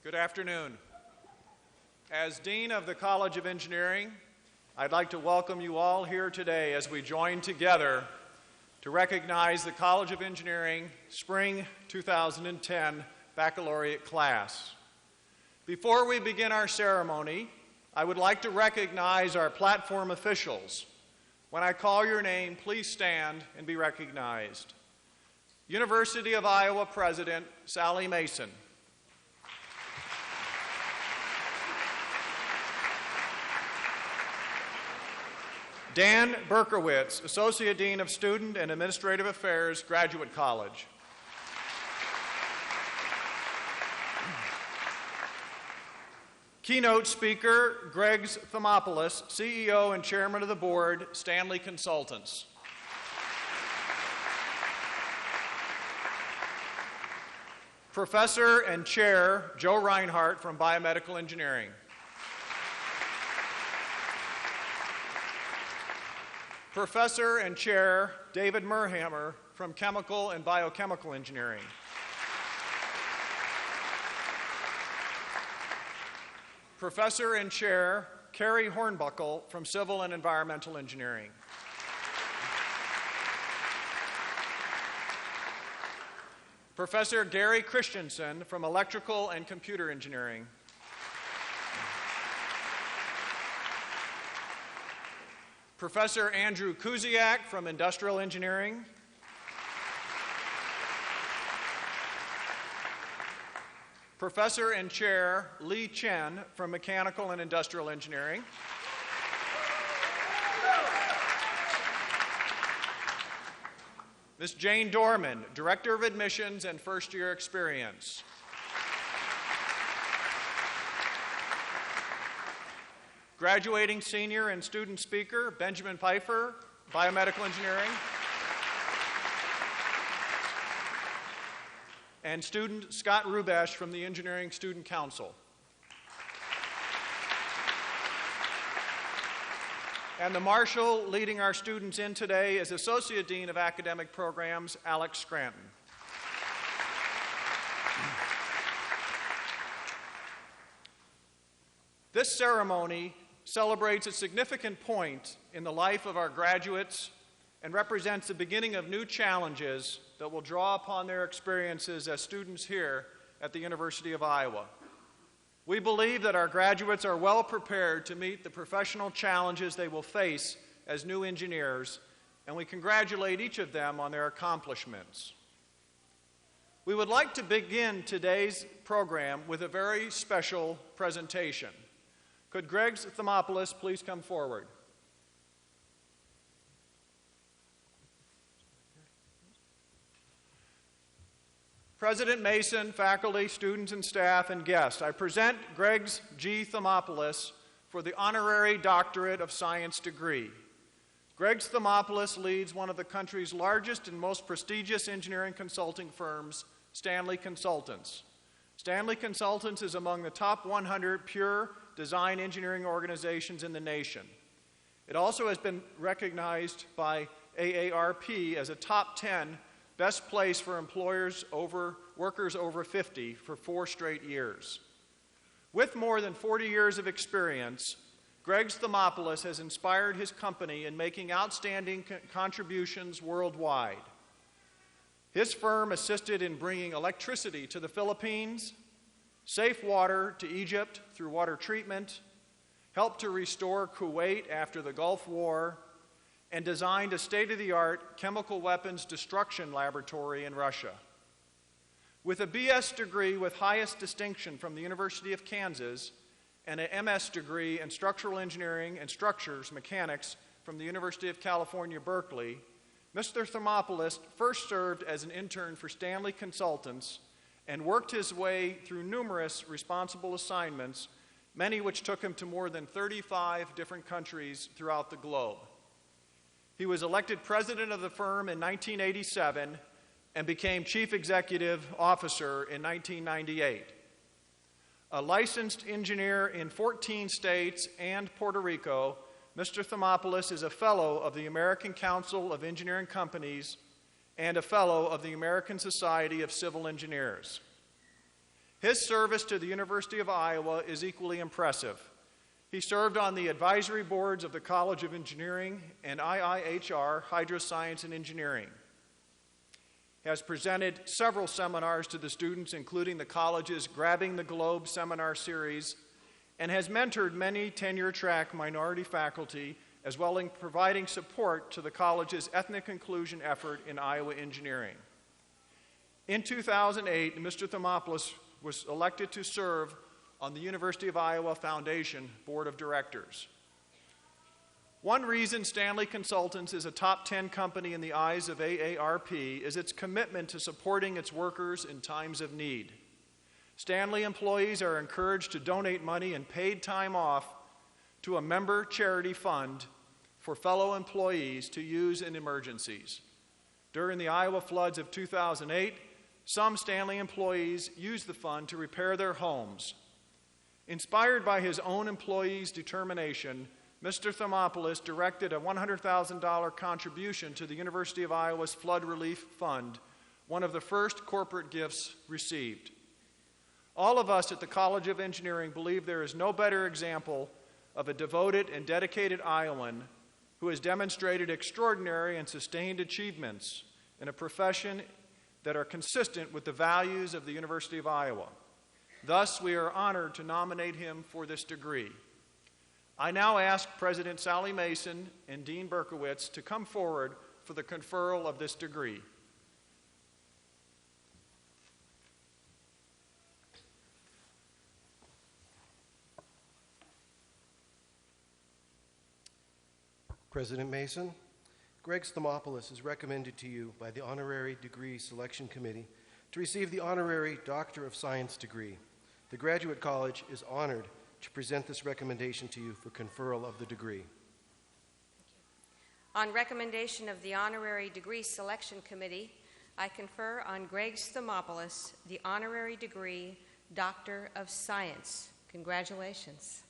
Good afternoon. As Dean of the College of Engineering, I'd like to welcome you all here today as we join together to recognize the College of Engineering Spring 2010 Baccalaureate class. Before we begin our ceremony, I would like to recognize our platform officials. When I call your name, please stand and be recognized. University of Iowa President Sally Mason. Dan Berkowitz, Associate Dean of Student and Administrative Affairs, Graduate College. Keynote speaker, Greg Thermopoulos, CEO and Chairman of the Board, Stanley Consultants. Professor and Chair, Joe Reinhardt from Biomedical Engineering. Professor and Chair, David Merhammer from Chemical and Biochemical Engineering. Professor and Chair, Carrie Hornbuckle from Civil and Environmental Engineering. Professor Gary Christensen from Electrical and Computer Engineering. Professor Andrew Kuziak from Industrial Engineering. Professor and Chair Lee Chen from Mechanical and Industrial Engineering. Ms. Jane Dorman, Director of Admissions and First Year Experience. Graduating senior and student speaker, Benjamin Pfeiffer, Biomedical Engineering. And student Scott Rubesh from the Engineering Student Council. And the marshal leading our students in today is Associate Dean of Academic Programs, Alex Scranton. This ceremony celebrates a significant point in the life of our graduates and represents the beginning of new challenges that will draw upon their experiences as students here at the University of Iowa. We believe that our graduates are well prepared to meet the professional challenges they will face as new engineers, and we congratulate each of them on their accomplishments. We would like to begin today's program with a very special presentation. Could Greg Thermopoulos please come forward? President Mason, faculty, students, and staff, and guests, I present Greg G. Thermopoulos for the Honorary Doctorate of Science degree. Greg Thermopoulos leads one of the country's largest and most prestigious engineering consulting firms, Stanley Consultants. Stanley Consultants is among the top 100 pure design engineering organizations in the nation. It also has been recognized by AARP as a top 10 best place for workers over 50 for 4 straight years. With more than 40 years of experience, Greg Thermopoulos has inspired his company in making outstanding contributions worldwide. His firm assisted in bringing electricity to the Philippines, safe water to Egypt through water treatment, helped to restore Kuwait after the Gulf War, and designed a state-of-the-art chemical weapons destruction laboratory in Russia. With a BS degree with highest distinction from the University of Kansas and an MS degree in structural engineering and structures mechanics from the University of California, Berkeley, Mr. Thermopoulos first served as an intern for Stanley Consultants and worked his way through numerous responsible assignments, many which took him to more than 35 different countries throughout the globe. He was elected president of the firm in 1987 and became chief executive officer in 1998. A licensed engineer in 14 states and Puerto Rico, Mr. Thermopoulos is a fellow of the American Council of Engineering Companies and a fellow of the American Society of Civil Engineers. His service to the University of Iowa is equally impressive. He served on the advisory boards of the College of Engineering and IIHR, Hydroscience and Engineering. He has presented several seminars to the students, including the college's Grabbing the Globe seminar series, and has mentored many tenure-track minority faculty, as well as providing support to the college's ethnic inclusion effort in Iowa engineering. In 2008, Mr. Thermopoulos was elected to serve on the University of Iowa Foundation Board of Directors. One reason Stanley Consultants is a top 10 company in the eyes of AARP is its commitment to supporting its workers in times of need. Stanley employees are encouraged to donate money and paid time off to a member charity fund for fellow employees to use in emergencies. During the Iowa floods of 2008, some Stanley employees used the fund to repair their homes. Inspired by his own employees' determination, Mr. Thermopoulos directed a $100,000 contribution to the University of Iowa's Flood Relief Fund, one of the first corporate gifts received. All of us at the College of Engineering believe there is no better example of a devoted and dedicated Iowan who has demonstrated extraordinary and sustained achievements in a profession that are consistent with the values of the University of Iowa. Thus, we are honored to nominate him for this degree. I now ask President Sally Mason and Dean Berkowitz to come forward for the conferral of this degree. President Mason, Greg Thermopoulos is recommended to you by the Honorary Degree Selection Committee to receive the Honorary Doctor of Science degree. The Graduate College is honored to present this recommendation to you for conferral of the degree. On recommendation of the Honorary Degree Selection Committee, I confer on Greg Thermopoulos the Honorary Degree Doctor of Science. Congratulations.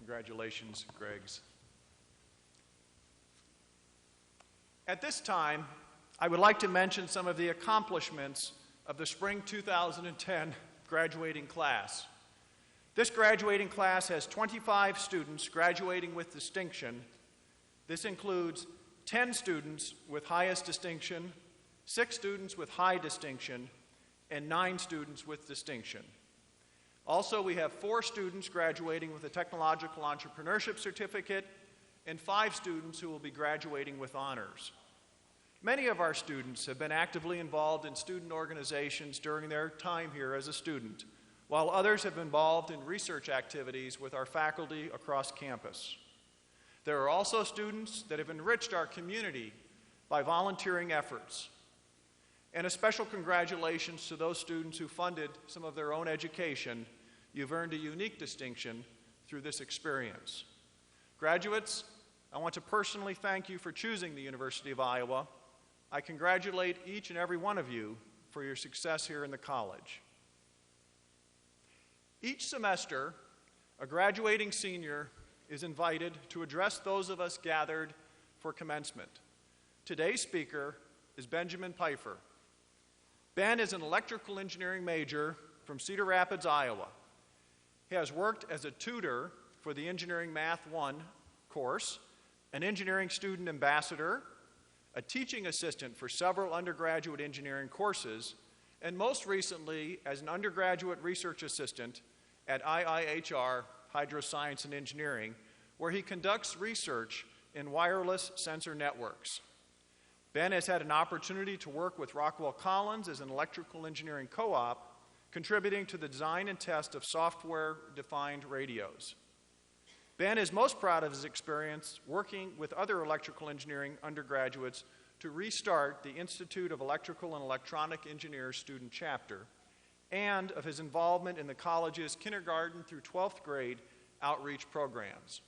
Congratulations, Greggs. At this time, I would like to mention some of the accomplishments of the spring 2010 graduating class. This graduating class has 25 students graduating with distinction. This includes 10 students with highest distinction, 6 students with high distinction, and 9 students with distinction. Also, we have 4 students graduating with a Technological Entrepreneurship Certificate and 5 students who will be graduating with honors. Many of our students have been actively involved in student organizations during their time here as a student, while others have been involved in research activities with our faculty across campus. There are also students that have enriched our community by volunteering efforts. And a special congratulations to those students who funded some of their own education. You've earned a unique distinction through this experience. Graduates, I want to personally thank you for choosing the University of Iowa. I congratulate each and every one of you for your success here in the college. Each semester, a graduating senior is invited to address those of us gathered for commencement. Today's speaker is Benjamin Pfeiffer. Ben is an electrical engineering major from Cedar Rapids, Iowa. He has worked as a tutor for the Engineering Math 1 course, an engineering student ambassador, a teaching assistant for several undergraduate engineering courses, and most recently as an undergraduate research assistant at IIHR, Hydroscience and Engineering, where he conducts research in wireless sensor networks. Ben has had an opportunity to work with Rockwell Collins as an electrical engineering co-op, contributing to the design and test of software-defined radios. Ben is most proud of his experience working with other electrical engineering undergraduates to restart the Institute of Electrical and Electronic Engineers student chapter, and of his involvement in the college's kindergarten through 12th grade outreach programs.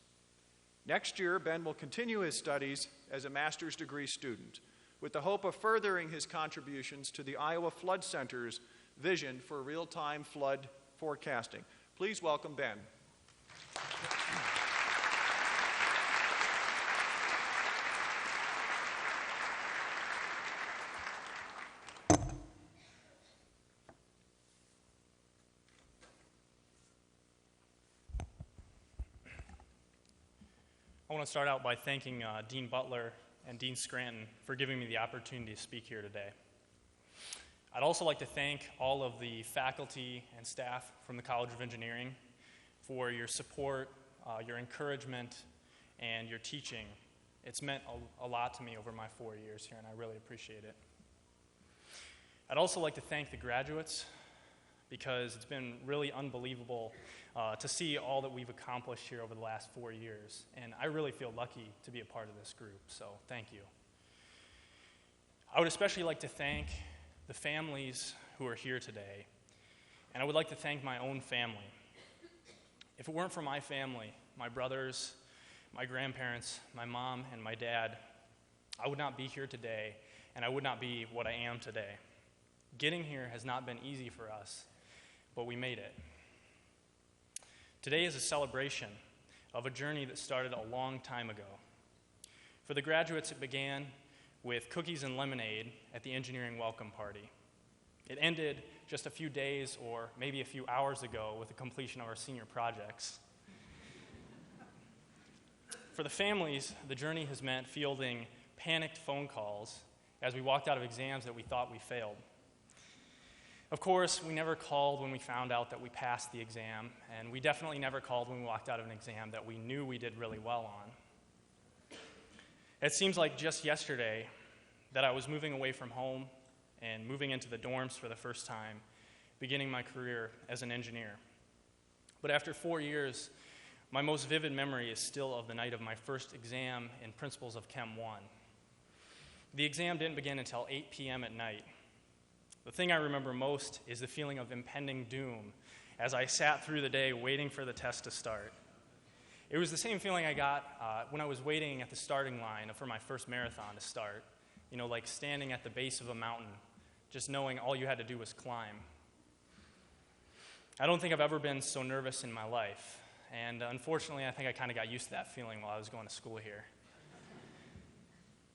Next year, Ben will continue his studies as a master's degree student, with the hope of furthering his contributions to the Iowa Flood Center's vision for real-time flood forecasting. Please welcome Ben. I want to start out by thanking Dean Butler and Dean Scranton for giving me the opportunity to speak here today. I'd also like to thank all of the faculty and staff from the College of Engineering for your support, your encouragement, and your teaching. It's meant a lot to me over my 4 years here, and I really appreciate it. I'd also like to thank the graduates, because it's been really unbelievable to see all that we've accomplished here over the last 4 years. And I really feel lucky to be a part of this group, so thank you. I would especially like to thank the families who are here today, and I would like to thank my own family. If it weren't for my family, my brothers, my grandparents, my mom, and my dad, I would not be here today, and I would not be what I am today. Getting here has not been easy for us, but we made it. Today is a celebration of a journey that started a long time ago. For the graduates, it began with cookies and lemonade at the engineering welcome party. It ended just a few days or maybe a few hours ago with the completion of our senior projects. For the families, the journey has meant fielding panicked phone calls as we walked out of exams that we thought we failed. Of course, we never called when we found out that we passed the exam, and we definitely never called when we walked out of an exam that we knew we did really well on. It seems like just yesterday that I was moving away from home and moving into the dorms for the first time, beginning my career as an engineer. But after 4 years, my most vivid memory is still of the night of my first exam in Principles of Chem 1. The exam didn't begin until 8 p.m. at night. The thing I remember most is the feeling of impending doom as I sat through the day waiting for the test to start. It was the same feeling I got when I was waiting at the starting line for my first marathon to start. You know, like standing at the base of a mountain, just knowing all you had to do was climb. I don't think I've ever been so nervous in my life, and unfortunately, I think I kind of got used to that feeling while I was going to school here.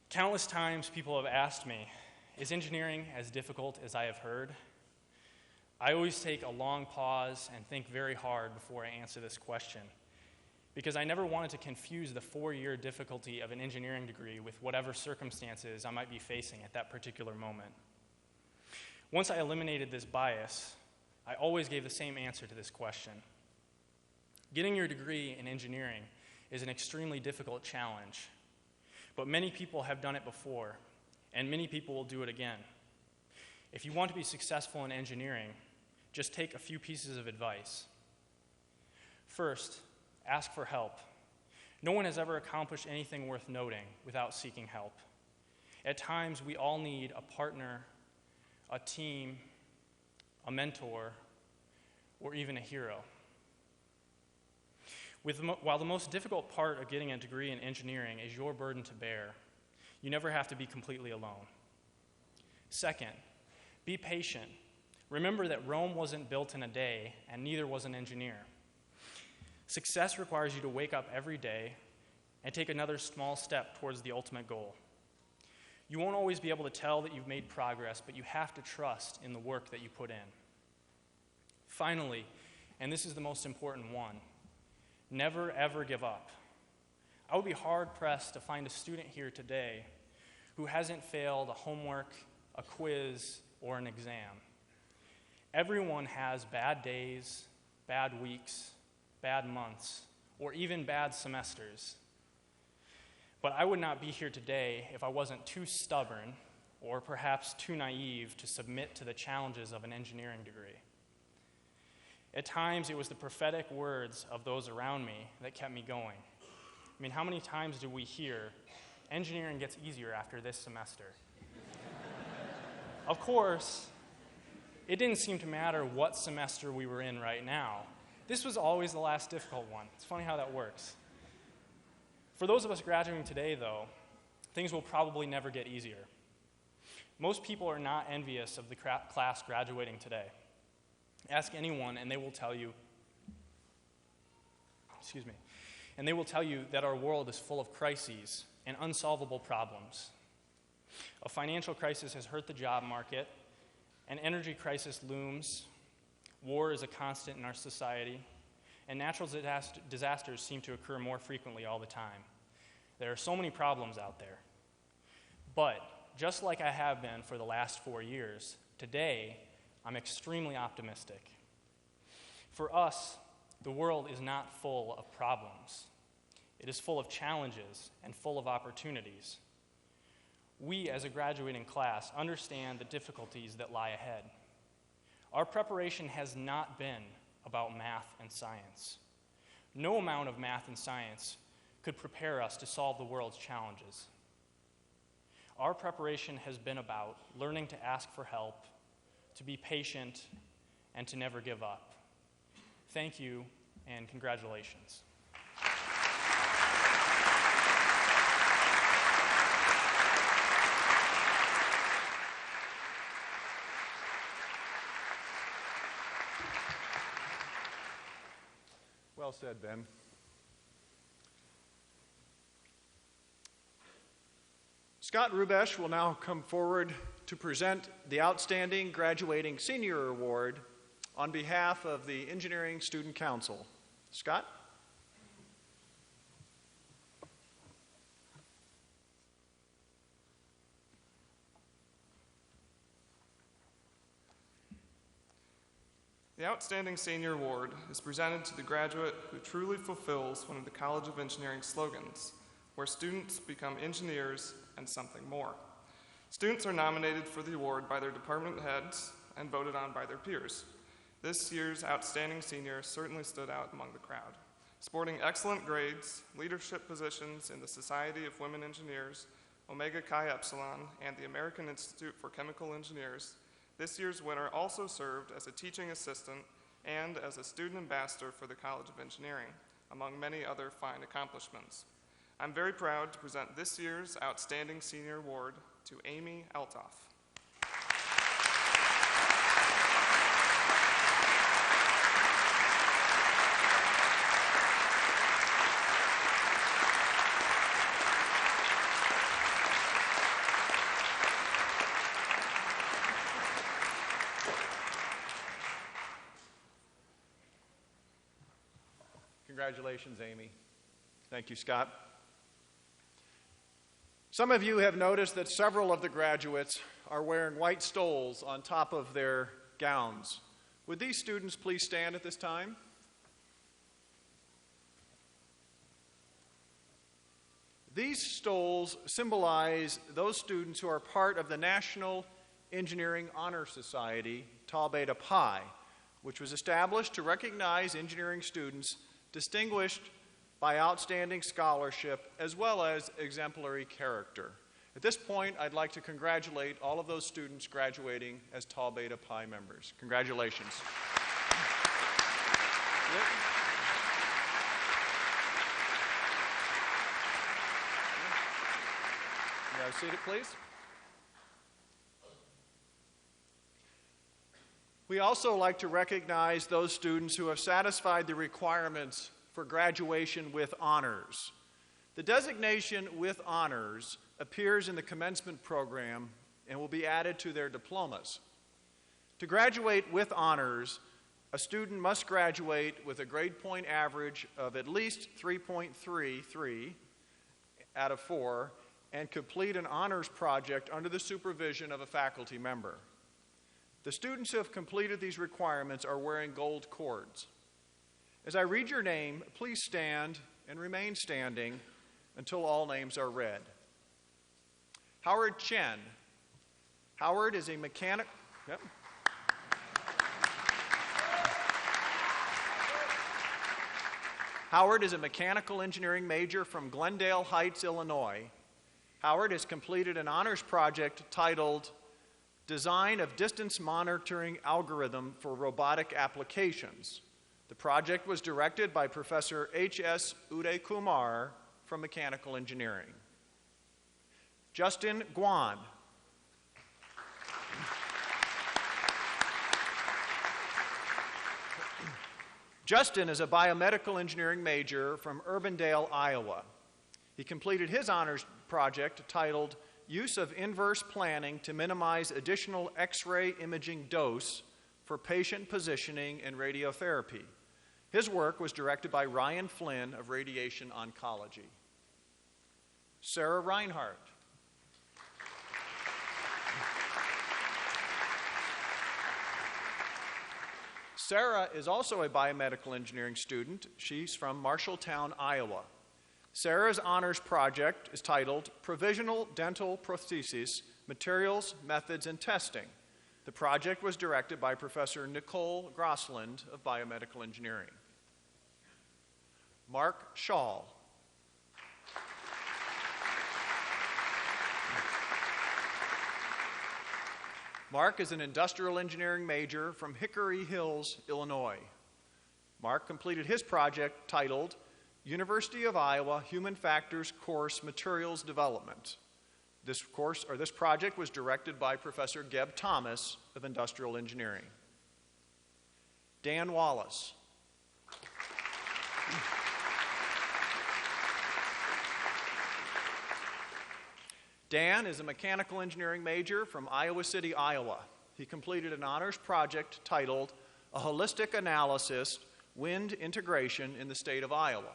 Countless times people have asked me, is engineering as difficult as I have heard? I always take a long pause and think very hard before I answer this question, because I never wanted to confuse the 4-year difficulty of an engineering degree with whatever circumstances I might be facing at that particular moment. Once I eliminated this bias, I always gave the same answer to this question. Getting your degree in engineering is an extremely difficult challenge, but many people have done it before, and many people will do it again. If you want to be successful in engineering, just take a few pieces of advice. First, ask for help. No one has ever accomplished anything worth noting without seeking help. At times, we all need a partner, a team, a mentor, or even a hero. While the most difficult part of getting a degree in engineering is your burden to bear, you never have to be completely alone. Second, be patient. Remember that Rome wasn't built in a day, and neither was an engineer. Success requires you to wake up every day and take another small step towards the ultimate goal. You won't always be able to tell that you've made progress, but you have to trust in the work that you put in. Finally, and this is the most important one, never ever give up. I would be hard-pressed to find a student here today who hasn't failed a homework, a quiz, or an exam. Everyone has bad days, bad weeks, bad months, or even bad semesters. But I would not be here today if I wasn't too stubborn or perhaps too naive to submit to the challenges of an engineering degree. At times, it was the prophetic words of those around me that kept me going. I mean, how many times do we hear, engineering gets easier after this semester? Of course, it didn't seem to matter what semester we were in right now. This was always the last difficult one. It's funny how that works. For those of us graduating today, though, things will probably never get easier. Most people are not envious of the class graduating today. Ask anyone, and they will tell you, that our world is full of crises and unsolvable problems. A financial crisis has hurt the job market, an energy crisis looms, war is a constant in our society, and natural disasters seem to occur more frequently all the time. There are so many problems out there. But just like I have been for the last 4 years, today I'm extremely optimistic. For us, the world is not full of problems. It is full of challenges and full of opportunities. We, as a graduating class, understand the difficulties that lie ahead. Our preparation has not been about math and science. No amount of math and science could prepare us to solve the world's challenges. Our preparation has been about learning to ask for help, to be patient, and to never give up. Thank you, and congratulations. Well said, Ben. Scott Rubesh will now come forward to present the Outstanding Graduating Senior Award on behalf of the Engineering Student Council. Scott? The Outstanding Senior Award is presented to the graduate who truly fulfills one of the College of Engineering slogans, where students become engineers and something more. Students are nominated for the award by their department heads and voted on by their peers. This year's Outstanding Senior certainly stood out among the crowd. Sporting excellent grades, leadership positions in the Society of Women Engineers, Omega Chi Epsilon, and the American Institute for Chemical Engineers, this year's winner also served as a teaching assistant and as a student ambassador for the College of Engineering, among many other fine accomplishments. I'm very proud to present this year's Outstanding Senior Award to Amy Eltoff. Congratulations, Amy. Thank you, Scott. Some of you have noticed that several of the graduates are wearing white stoles on top of their gowns. Would these students please stand at this time? These stoles symbolize those students who are part of the National Engineering Honor Society, Tau Beta Pi, which was established to recognize engineering students distinguished by outstanding scholarship as well as exemplary character. At this point, I'd like to congratulate all of those students graduating as Tau Beta Pi members. Congratulations. You guys seated, please. We also like to recognize those students who have satisfied the requirements for graduation with honors. The designation with honors appears in the commencement program and will be added to their diplomas. To graduate with honors, a student must graduate with a grade point average of at least 3.33 out of 4 and complete an honors project under the supervision of a faculty member. The students who have completed these requirements are wearing gold cords. As I read your name, please stand and remain standing until all names are read. Howard Chen. Howard is a mechanic. Yep. Howard is a mechanical engineering major from Glendale Heights, Illinois. Howard has completed an honors project titled Design of Distance Monitoring Algorithm for Robotic Applications. The project was directed by Professor H.S. Uday Kumar from Mechanical Engineering. Justin Guan. Justin is a biomedical engineering major from Urbandale, Iowa. He completed his honors project titled Use of Inverse Planning to Minimize Additional X-ray Imaging Dose for Patient Positioning and Radiotherapy. His work was directed by Ryan Flynn of Radiation Oncology. Sarah Reinhardt. Sarah is also a biomedical engineering student. She's from Marshalltown, Iowa. Sarah's honors project is titled Provisional Dental Prosthesis, Materials, Methods, and Testing. The project was directed by Professor Nicole Grossland of Biomedical Engineering. Mark Schall. Mark is an industrial engineering major from Hickory Hills, Illinois. Mark completed his project titled University of Iowa Human Factors Course Materials Development. This project was directed by Professor Geb Thomas of Industrial Engineering. Dan Wallace. Dan is a mechanical engineering major from Iowa City, Iowa. He completed an honors project titled A Holistic Analysis, Wind Integration in the State of Iowa.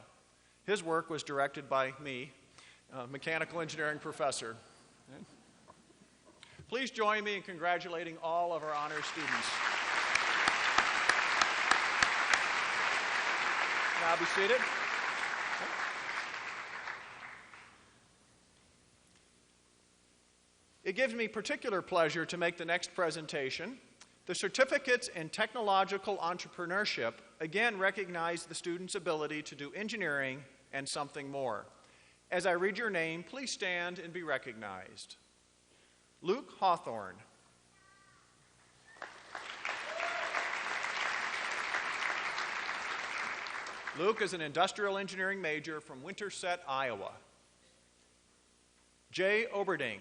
His work was directed by me, mechanical engineering professor. Please join me in congratulating all of our honors students. Now be seated. It gives me particular pleasure to make the next presentation. The certificates in technological entrepreneurship again recognize the student's ability to do engineering and something more. As I read your name, please stand and be recognized. Luke Hawthorne. Luke is an industrial engineering major from Winterset, Iowa. Jay Oberding.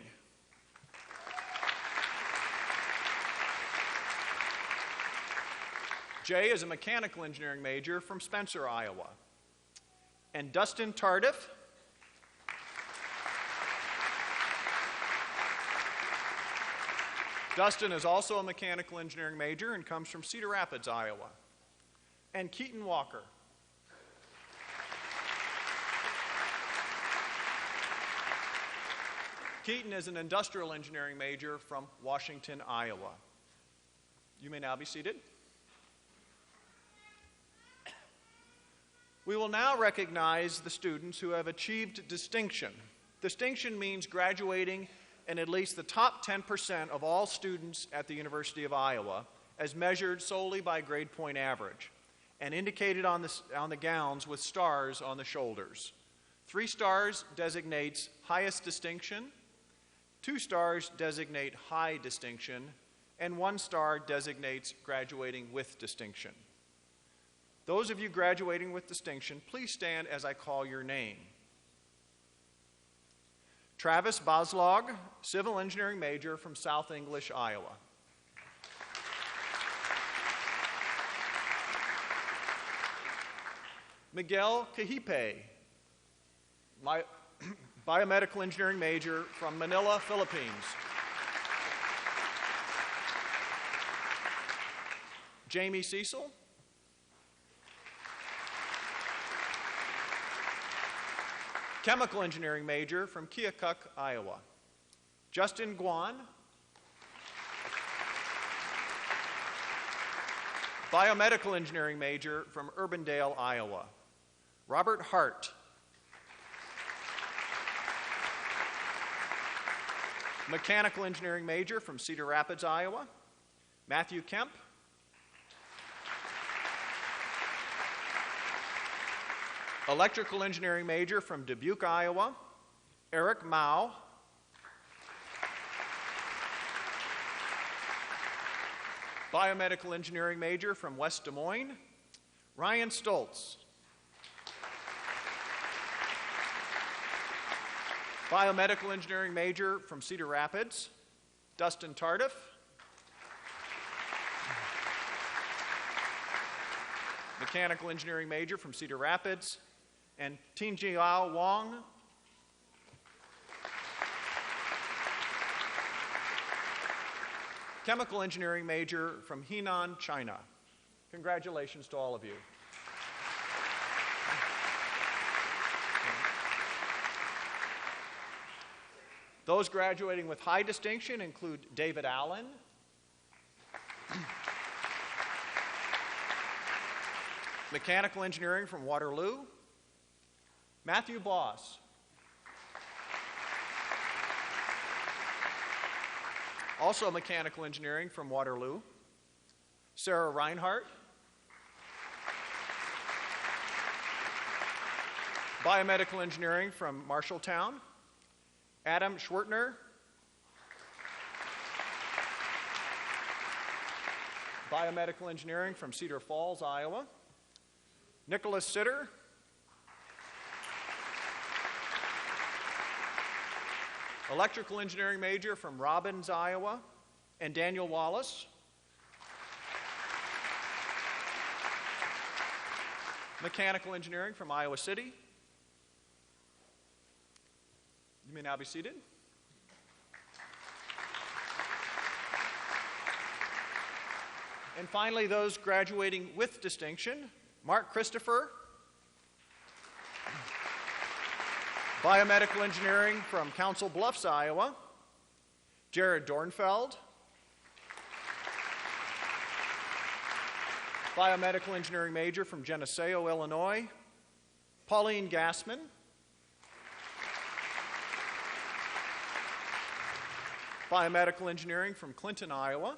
Jay is a mechanical engineering major from Spencer, Iowa. And Dustin Tardif. Dustin is also a mechanical engineering major and comes from Cedar Rapids, Iowa. And Keaton Walker. Keaton is an industrial engineering major from Washington, Iowa. You may now be seated. We will now recognize the students who have achieved distinction. Distinction means graduating in at least the top 10% of all students at the University of Iowa, as measured solely by grade point average, and indicated on the gowns with stars on the shoulders. 3 stars designates highest distinction, 2 stars designate high distinction, and 1 star designates graduating with distinction. Those of you graduating with distinction, please stand as I call your name. Travis Boslog, civil engineering major from South English, Iowa. Miguel Cahipe, biomedical engineering major from Manila, Philippines. Jamie Cecil. Chemical engineering major from Keokuk, Iowa. Justin Guan. Biomedical Engineering major from Urbandale, Iowa. Robert Hart. Mechanical Engineering major from Cedar Rapids, Iowa. Matthew Kemp. Electrical Engineering major from Dubuque, Iowa. Eric Mao. Biomedical Engineering major from West Des Moines. Ryan Stoltz. Biomedical Engineering major from Cedar Rapids. Dustin Tardif. Mechanical Engineering major from Cedar Rapids. And Tinjiao Wong. Chemical Engineering major from Henan, China. Congratulations to all of you. Those graduating with high distinction include David Allen, Mechanical Engineering from Waterloo, Matthew Boss, also Mechanical Engineering from Waterloo, Sarah Reinhardt, Biomedical Engineering from Marshalltown, Adam Schwertner, Biomedical Engineering from Cedar Falls, Iowa, Nicholas Sitter, Electrical Engineering major from Robbins, Iowa, and Daniel Wallace, Mechanical Engineering from Iowa City. You may now be seated. And finally, those graduating with distinction, Mark Christopher, Biomedical Engineering from Council Bluffs, Iowa, Jared Dornfeld, Biomedical Engineering major from Geneseo, Illinois, Pauline Gassman, Biomedical Engineering from Clinton, Iowa,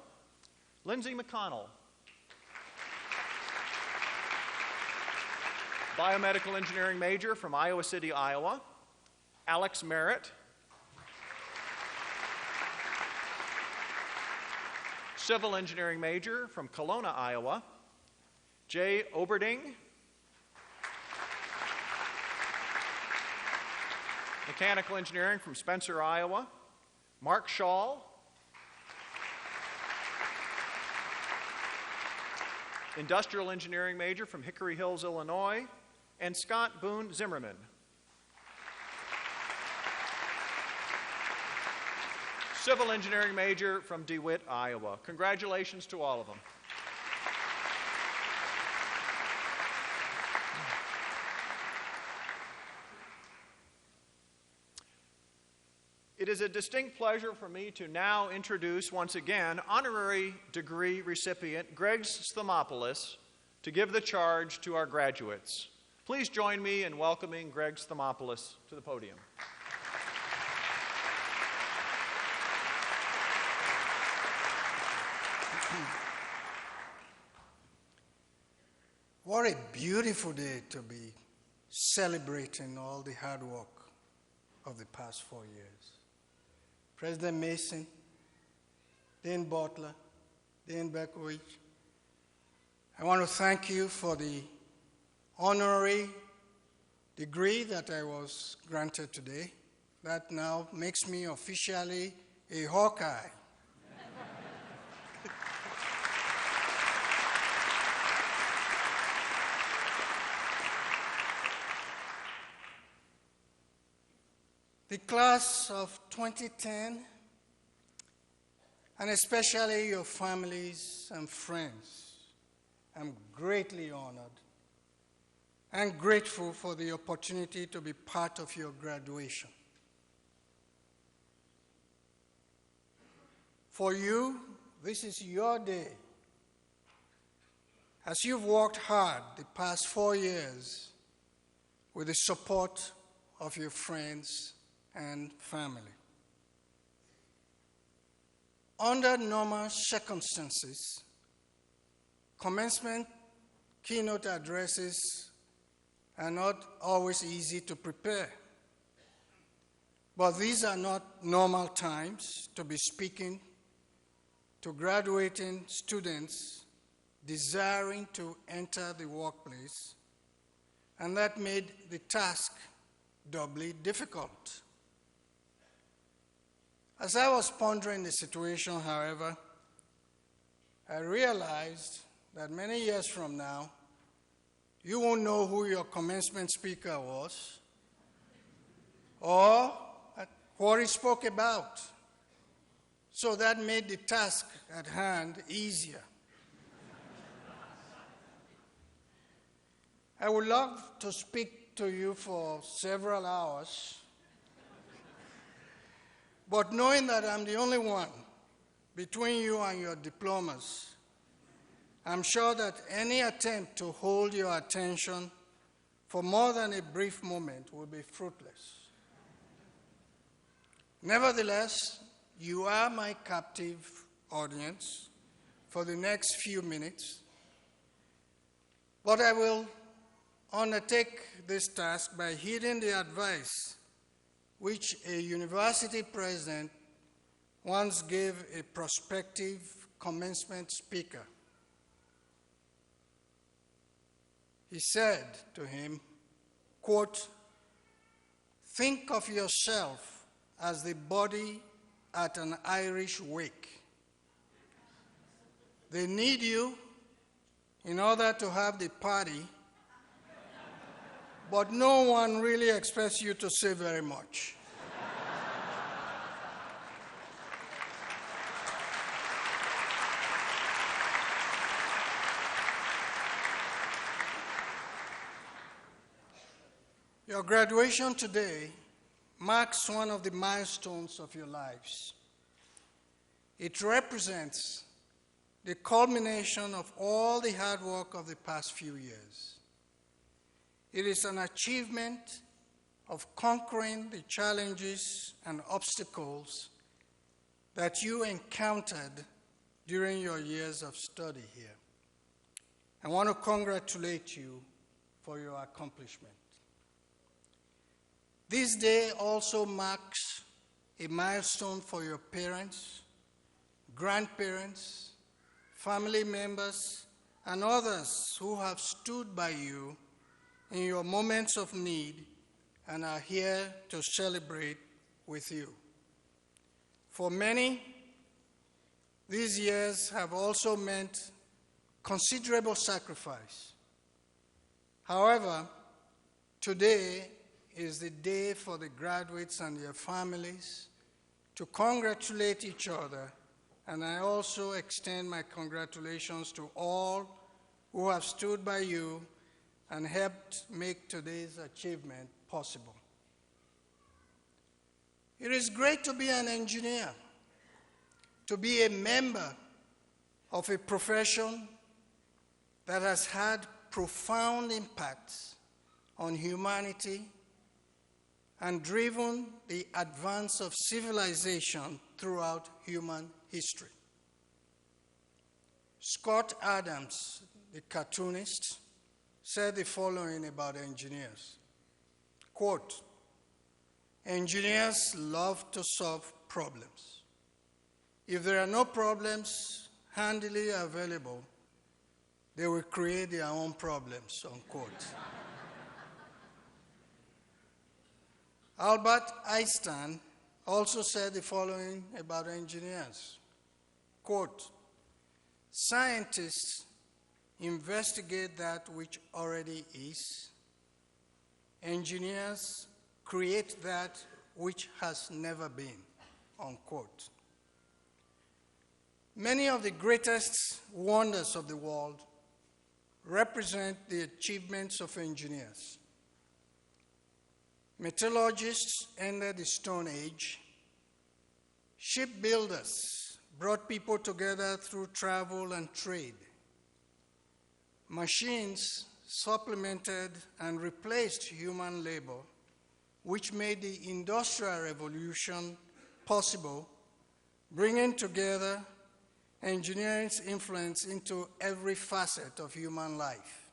Lindsay McConnell. Biomedical Engineering major from Iowa City, Iowa, Alex Merritt. Civil Engineering major from Kelowna, Iowa, Jay Oberding. Mechanical Engineering from Spencer, Iowa, Mark Schall. Industrial Engineering major from Hickory Hills, Illinois, and Scott Boone Zimmerman. Civil Engineering major from DeWitt, Iowa. Congratulations to all of them. It is a distinct pleasure for me to now introduce once again honorary degree recipient Greg Sthemopoulos to give the charge to our graduates. Please join me in welcoming Greg Sthemopoulos to the podium. What a beautiful day to be celebrating all the hard work of the past 4 years. President Mason, Dean Butler, Dean Berkowitz, I want to thank you for the honorary degree that I was granted today. That now makes me officially a Hawkeye. The class of 2010, and especially your families and friends, I'm greatly honored and grateful for the opportunity to be part of your graduation. For you, this is your day. as you've worked hard the past 4 years with the support of your friends and family. Under normal circumstances, commencement keynote addresses are not always easy to prepare. But these are not normal times to be speaking to graduating students desiring to enter the workplace, and that made the task doubly difficult. As I was pondering the situation, however, I realized that many years from now, you won't know who your commencement speaker was or what he spoke about. So that made the task at hand easier. I would love to speak to you for several hours, but knowing that I'm the only one between you and your diplomas, I'm sure that any attempt to hold your attention for more than a brief moment will be fruitless. Nevertheless, you are my captive audience for the next few minutes, but I will undertake this task by heeding the advice which a university president once gave a prospective commencement speaker. He said to him, quote, "Think of yourself as the body at an Irish wake. They need you in order to have the party, but no one really expects you to say very much." Your graduation today marks one of the milestones of your lives. It represents the culmination of all the hard work of the past few years. It is an achievement of conquering the challenges and obstacles that you encountered during your years of study here. I want to congratulate you for your accomplishment. This day also marks a milestone for your parents, grandparents, family members, and others who have stood by you in your moments of need and are here to celebrate with you. For many, these years have also meant considerable sacrifice. However, today is the day for the graduates and their families to congratulate each other, and I also extend my congratulations to all who have stood by you and helped make today's achievement possible. It is great to be an engineer, to be a member of a profession that has had profound impacts on humanity and driven the advance of civilization throughout human history. Scott Adams, the cartoonist, said the following about engineers. Quote, "Engineers love to solve problems. If there are no problems handily available, they will create their own problems," unquote. Albert Einstein also said the following about engineers. Quote, "Scientists investigate that which already is. Engineers create that which has never been," unquote. Many of the greatest wonders of the world represent the achievements of engineers. Metallurgists ended the Stone Age. Shipbuilders brought people together through travel and trade. machines supplemented and replaced human labor, which made the Industrial Revolution possible, bringing together engineering's influence into every facet of human life.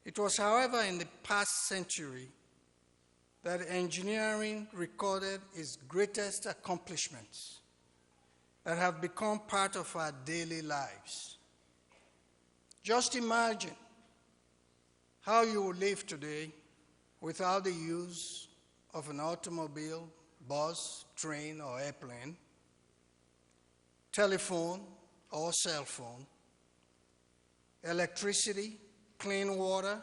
It was, however, in the past century that engineering recorded its greatest accomplishments that have become part of our daily lives. Just imagine how you would live today without the use of an automobile, bus, train, or airplane, telephone or cell phone, electricity, clean water,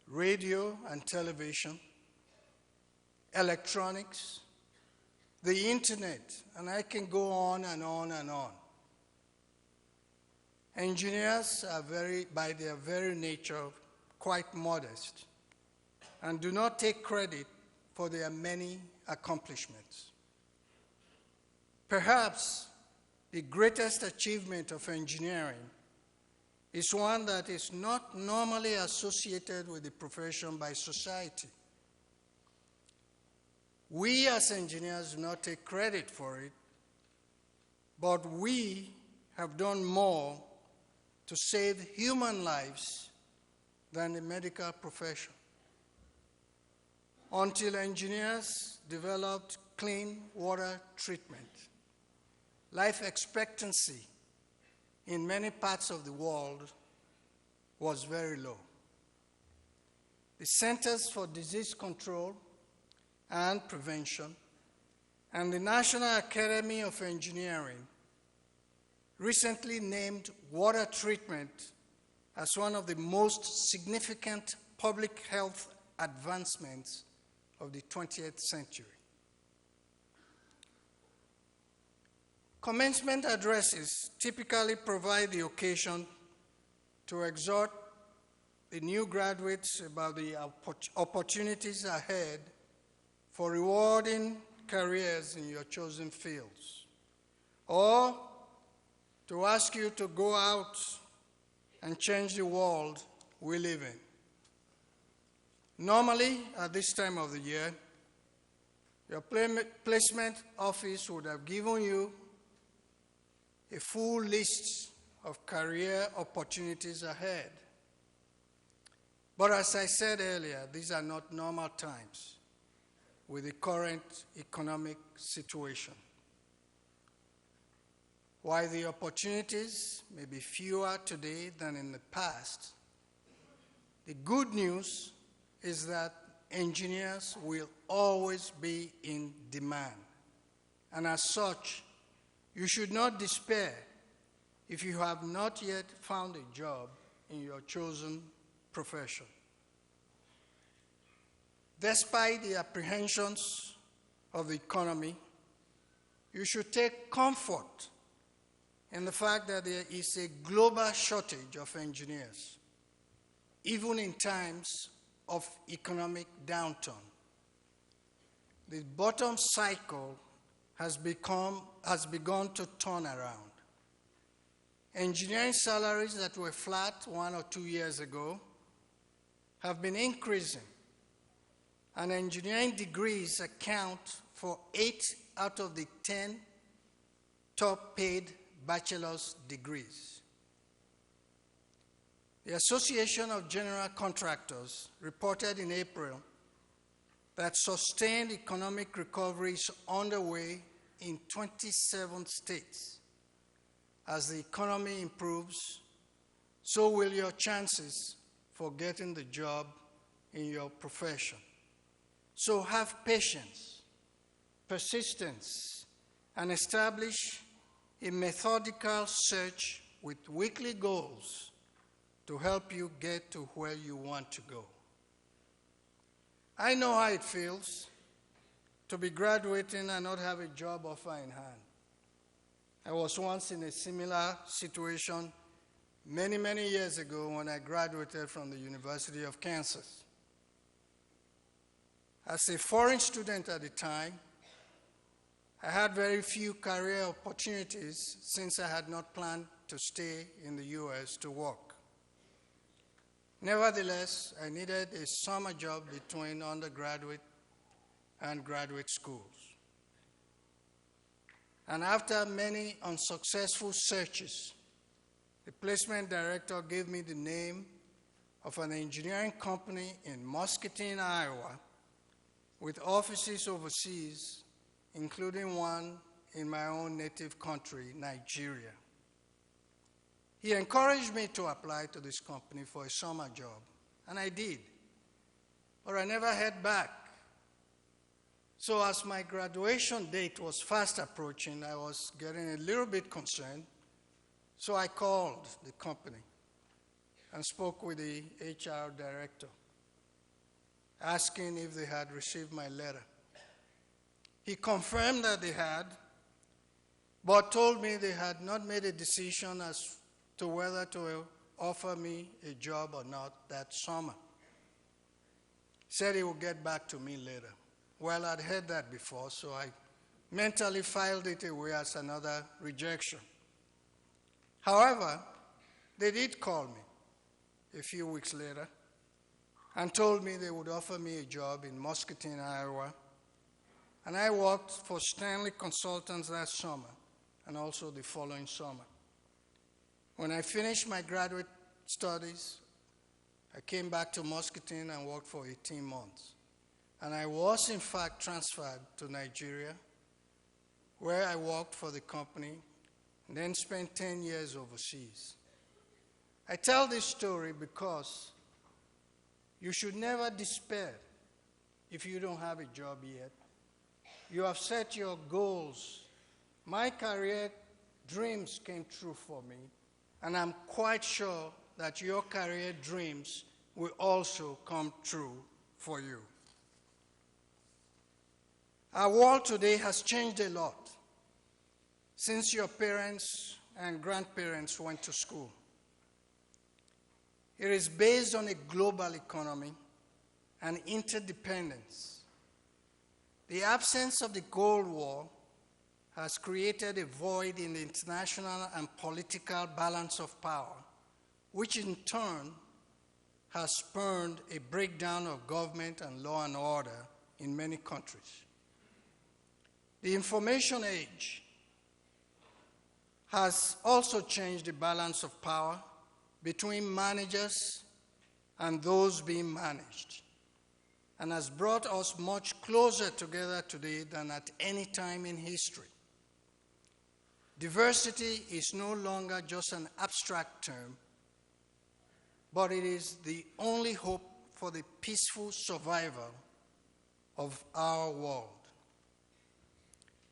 radio and television, electronics, the internet, and I can go on and on and on. Engineers are by their very nature, quite modest and do not take credit for their many accomplishments. Perhaps the greatest achievement of engineering is one that is not normally associated with the profession by society. We as engineers do not take credit for it, but we have done more to save human lives than the medical profession. Until engineers developed clean water treatment, life expectancy in many parts of the world was very low. The Centers for Disease Control and Prevention and the National Academy of Engineering recently named water treatment as one of the most significant public health advancements of the 20th century. Commencement addresses typically provide the occasion to exhort the new graduates about the opportunities ahead for rewarding careers in your chosen fields, or to ask you to go out and change the world we live in. Normally, at this time of the year, your placement office would have given you a full list of career opportunities ahead. But as I said earlier, these are not normal times with the current economic situation. While the opportunities may be fewer today than in the past, the good news is that engineers will always be in demand. And as such, you should not despair if you have not yet found a job in your chosen profession. Despite the apprehensions of the economy, you should take comfort in the fact that there is a global shortage of engineers, even in times of economic downturn. The bottom cycle has begun to turn around. Engineering salaries that were flat 1 or 2 years ago have been increasing, and engineering degrees account for 8 out of the 10 top-paid bachelor's degrees. The Association of General Contractors reported in April that sustained economic recovery is underway in 27 states. As the economy improves, so will your chances for getting the job in your profession. So have patience, persistence, and establish a methodical search with weekly goals to help you get to where you want to go. I know how it feels to be graduating and not have a job offer in hand. I was once in a similar situation many, many years ago when I graduated from the University of Kansas. As a foreign student at the time, I had very few career opportunities since I had not planned to stay in the U.S. to work. Nevertheless, I needed a summer job between undergraduate and graduate schools. And after many unsuccessful searches, the placement director gave me the name of an engineering company in Muscatine, Iowa, with offices overseas, including one in my own native country, Nigeria. He encouraged me to apply to this company for a summer job, and I did, but I never heard back. So as my graduation date was fast approaching, I was getting a little bit concerned, so I called the company and spoke with the HR director, asking if they had received my letter. He confirmed that they had, but told me they had not made a decision as to whether to offer me a job or not that summer. Said he would get back to me later. Well, I'd heard that before, so I mentally filed it away as another rejection. However, they did call me a few weeks later and told me they would offer me a job in Muscatine, Iowa, and I worked for Stanley Consultants that summer and also the following summer. When I finished my graduate studies, I came back to Muscatine and worked for 18 months. And I was, in fact, transferred to Nigeria, where I worked for the company and then spent 10 years overseas. I tell this story because you should never despair if you don't have a job yet. You have set your goals. My career dreams came true for me, and I'm quite sure that your career dreams will also come true for you. Our world today has changed a lot since your parents and grandparents went to school. It is based on a global economy and interdependence. The absence of the Cold War has created a void in the international and political balance of power, which in turn has spurred a breakdown of government and law and order in many countries. The information age has also changed the balance of power between managers and those being managed, and has brought us much closer together today than at any time in history. Diversity is no longer just an abstract term, but it is the only hope for the peaceful survival of our world.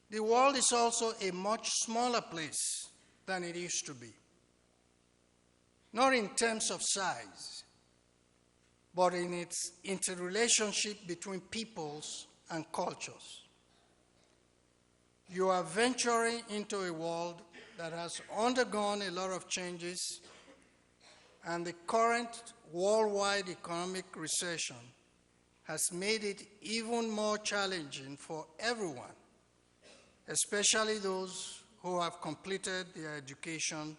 The world is also a much smaller place than it used to be. Not in terms of size, but in its interrelationship between peoples and cultures. You are venturing into a world that has undergone a lot of changes, and the current worldwide economic recession has made it even more challenging for everyone, especially those who have completed their education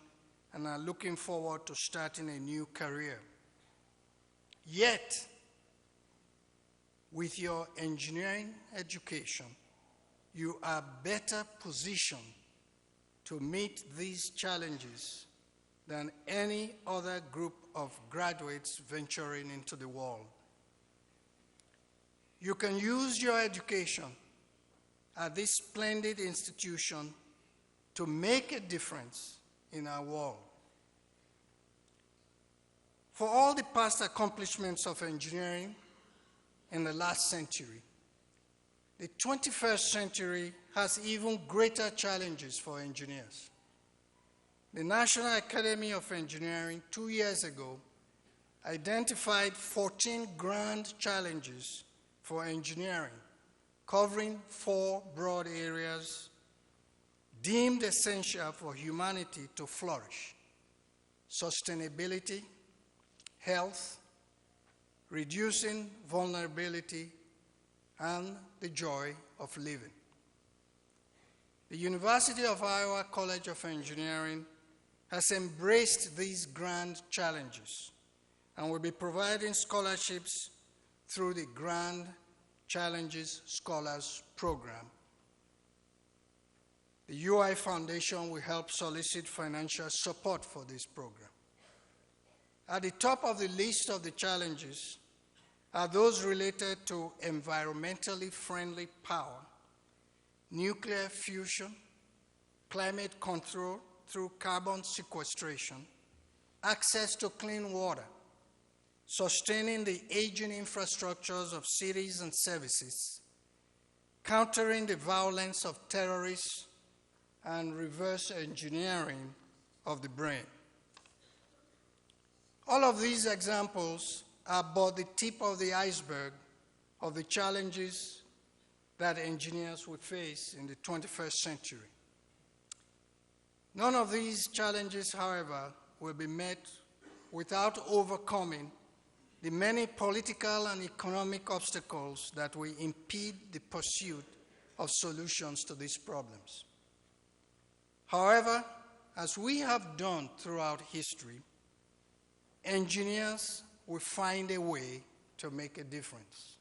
and are looking forward to starting a new career. Yet, with your engineering education, you are better positioned to meet these challenges than any other group of graduates venturing into the world. You can use your education at this splendid institution to make a difference in our world. For all the past accomplishments of engineering in the last century, the 21st century has even greater challenges for engineers. The National Academy of Engineering 2 years ago identified 14 grand challenges for engineering, covering 4 broad areas deemed essential for humanity to flourish: sustainability, health, reducing vulnerability, and the joy of living. The University of Iowa College of Engineering has embraced these grand challenges and will be providing scholarships through the Grand Challenges Scholars Program. The UI Foundation will help solicit financial support for this program. At the top of the list of the challenges are those related to environmentally friendly power, nuclear fusion, climate control through carbon sequestration, access to clean water, sustaining the aging infrastructures of cities and services, countering the violence of terrorists, and reverse engineering of the brain. All of these examples are but the tip of the iceberg of the challenges that engineers will face in the 21st century. None of these challenges, however, will be met without overcoming the many political and economic obstacles that will impede the pursuit of solutions to these problems. However, as we have done throughout history, engineers will find a way to make a difference.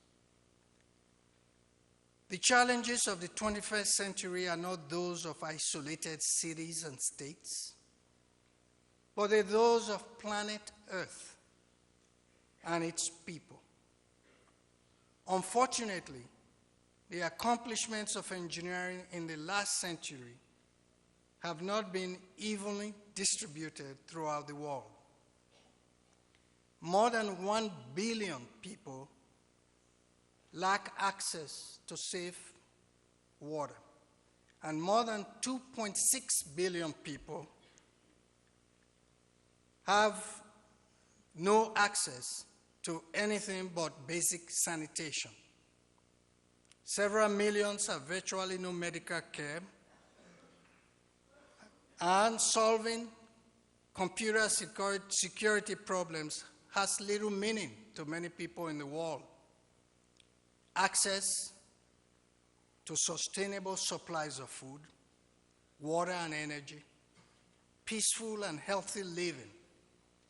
The challenges of the 21st century are not those of isolated cities and states, but they're those of planet Earth and its people. Unfortunately, the accomplishments of engineering in the last century have not been evenly distributed throughout the world. More than 1 billion people lack access to safe water, and more than 2.6 billion people have no access to anything but basic sanitation. Several millions have virtually no medical care, and solving computer security problems has little meaning to many people in the world. Access to sustainable supplies of food, water and energy, peaceful and healthy living,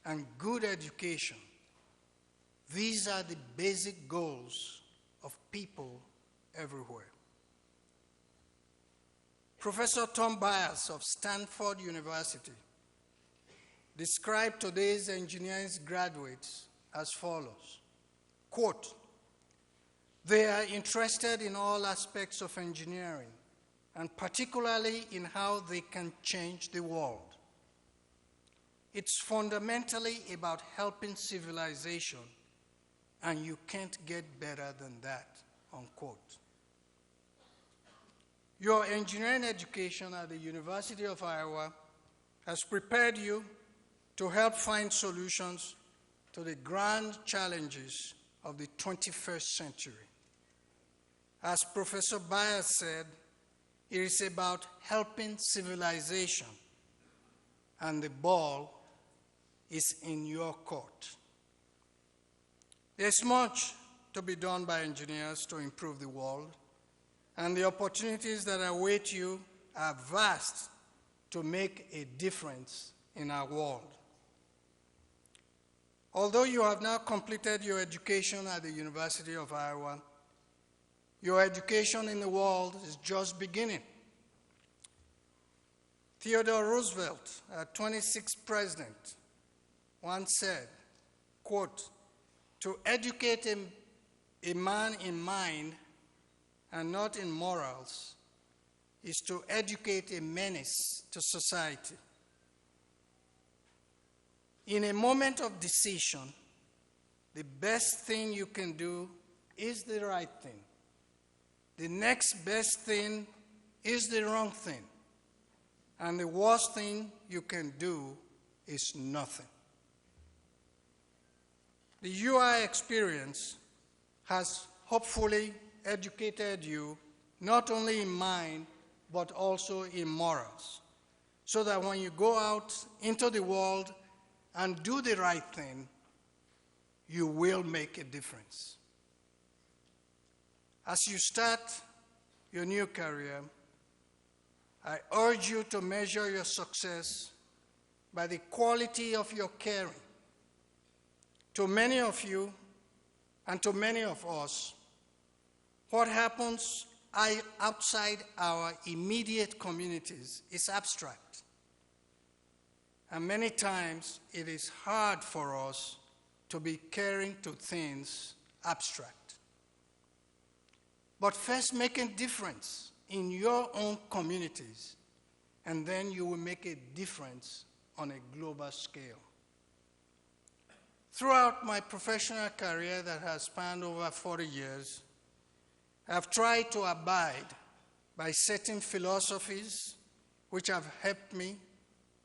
and good education. These are the basic goals of people everywhere. Professor Tom Byers of Stanford University described today's engineering graduates as follows, quote, "They are interested in all aspects of engineering, and particularly in how they can change the world. It's fundamentally about helping civilization, and you can't get better than that," unquote. Your engineering education at the University of Iowa has prepared you to help find solutions to the grand challenges of the 21st century. As Professor Byers said, it is about helping civilization, and the ball is in your court. There's much to be done by engineers to improve the world, and the opportunities that await you are vast to make a difference in our world. Although you have now completed your education at the University of Iowa, your education in the world is just beginning. Theodore Roosevelt, our 26th president, once said, quote, "To educate a man in mind and not in morals is to educate a menace to society." In a moment of decision, the best thing you can do is the right thing. The next best thing is the wrong thing. And the worst thing you can do is nothing. The UI experience has hopefully educated you not only in mind, but also in morals, so that when you go out into the world and do the right thing, you will make a difference. As you start your new career, I urge you to measure your success by the quality of your caring. To many of you and to many of us, what happens outside our immediate communities is abstract. And many times it is hard for us to be caring to things abstract. But first make a difference in your own communities, and then you will make a difference on a global scale. Throughout my professional career that has spanned over 40 years, I've tried to abide by certain philosophies which have helped me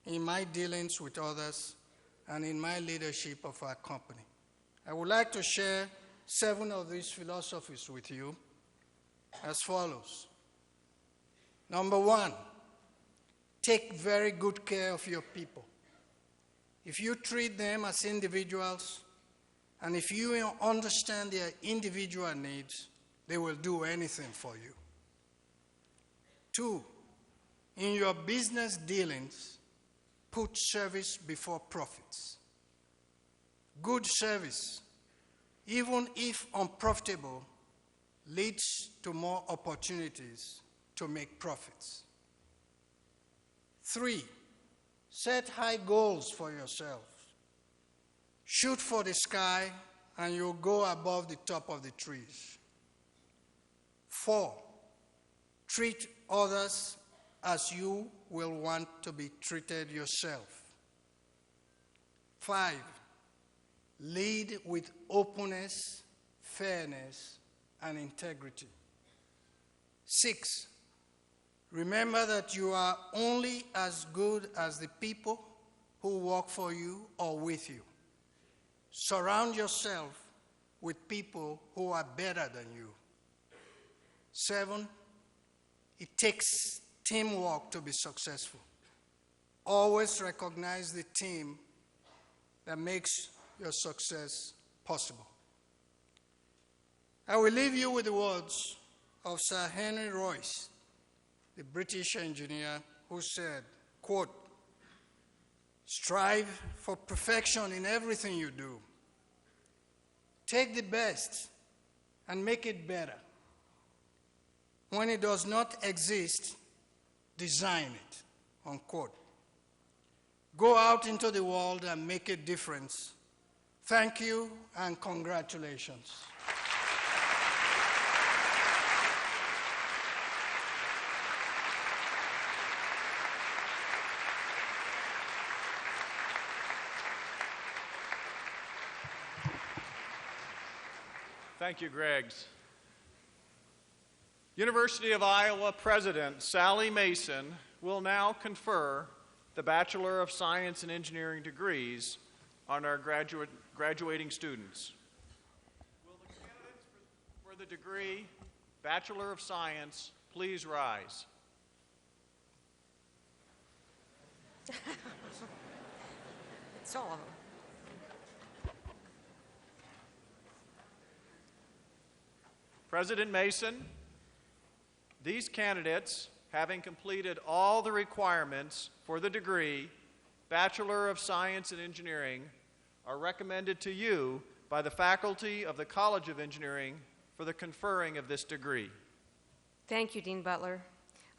in my dealings with others and in my leadership of our company. I would like to share 7 of these philosophies with you as follows. Number 1, take very good care of your people. If you treat them as individuals, and if you understand their individual needs, they will do anything for you. 2, in your business dealings, put service before profits. Good service, even if unprofitable, leads to more opportunities to make profits. 3, set high goals for yourself. Shoot for the sky and you'll go above the top of the trees. 4, treat others as you will want to be treated yourself. 5, lead with openness, fairness, and integrity. 6, remember that you are only as good as the people who work for you or with you. Surround yourself with people who are better than you. 7, it takes teamwork to be successful. Always recognize the team that makes your success possible. I will leave you with the words of Sir Henry Royce, the British engineer, who said, quote, "Strive for perfection in everything you do. Take the best and make it better. When it does not exist, design it," unquote. Go out into the world and make a difference. Thank you and congratulations. Thank you, Griggs. University of Iowa President Sally Mason will now confer the Bachelor of Science and Engineering degrees on our graduating students. Will the candidates for the degree Bachelor of Science please rise? It's all of them. President Mason, these candidates, having completed all the requirements for the degree Bachelor of Science and Engineering, are recommended to you by the faculty of the College of Engineering for the conferring of this degree. Thank you, Dean Butler.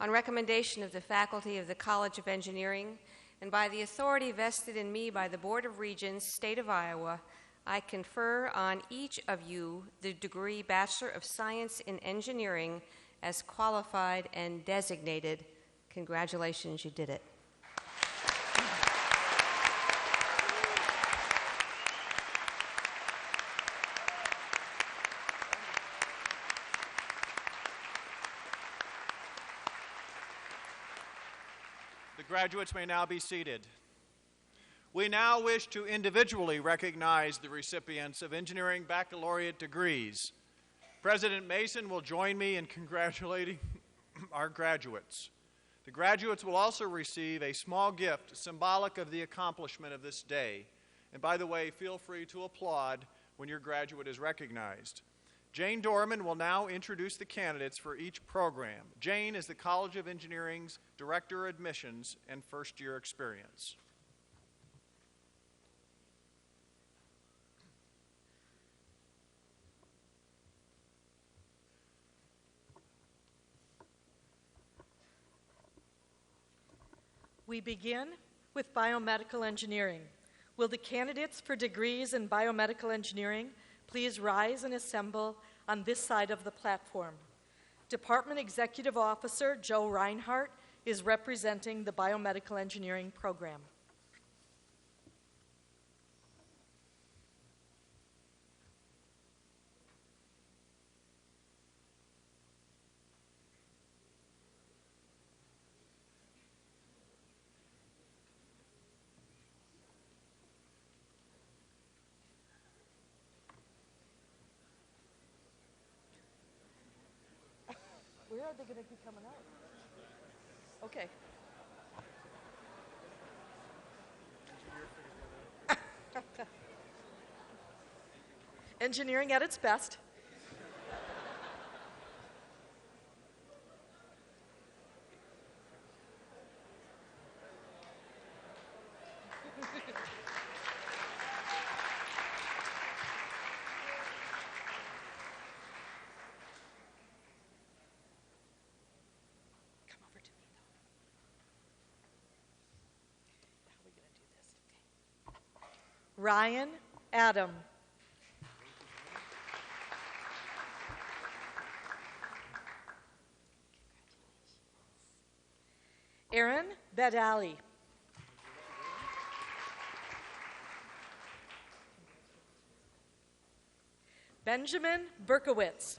On recommendation of the faculty of the College of Engineering and by the authority vested in me by the Board of Regents, State of Iowa, I confer on each of you the degree Bachelor of Science in Engineering as qualified and designated. Congratulations, you did it. The graduates may now be seated. We now wish to individually recognize the recipients of engineering baccalaureate degrees. President Mason will join me in congratulating our graduates. The graduates will also receive a small gift symbolic of the accomplishment of this day. And by the way, feel free to applaud when your graduate is recognized. Jane Dorman will now introduce the candidates for each program. Jane is the College of Engineering's Director of Admissions and First-Year Experience. We begin with Biomedical Engineering. Will the candidates for degrees in Biomedical Engineering please rise and assemble on this side of the platform? Department Executive Officer Joe Reinhardt is representing the Biomedical Engineering program. Where are they going to be coming out? Okay. Engineering at its best. Ryan Adam. Aaron Bedali. Benjamin Berkowitz.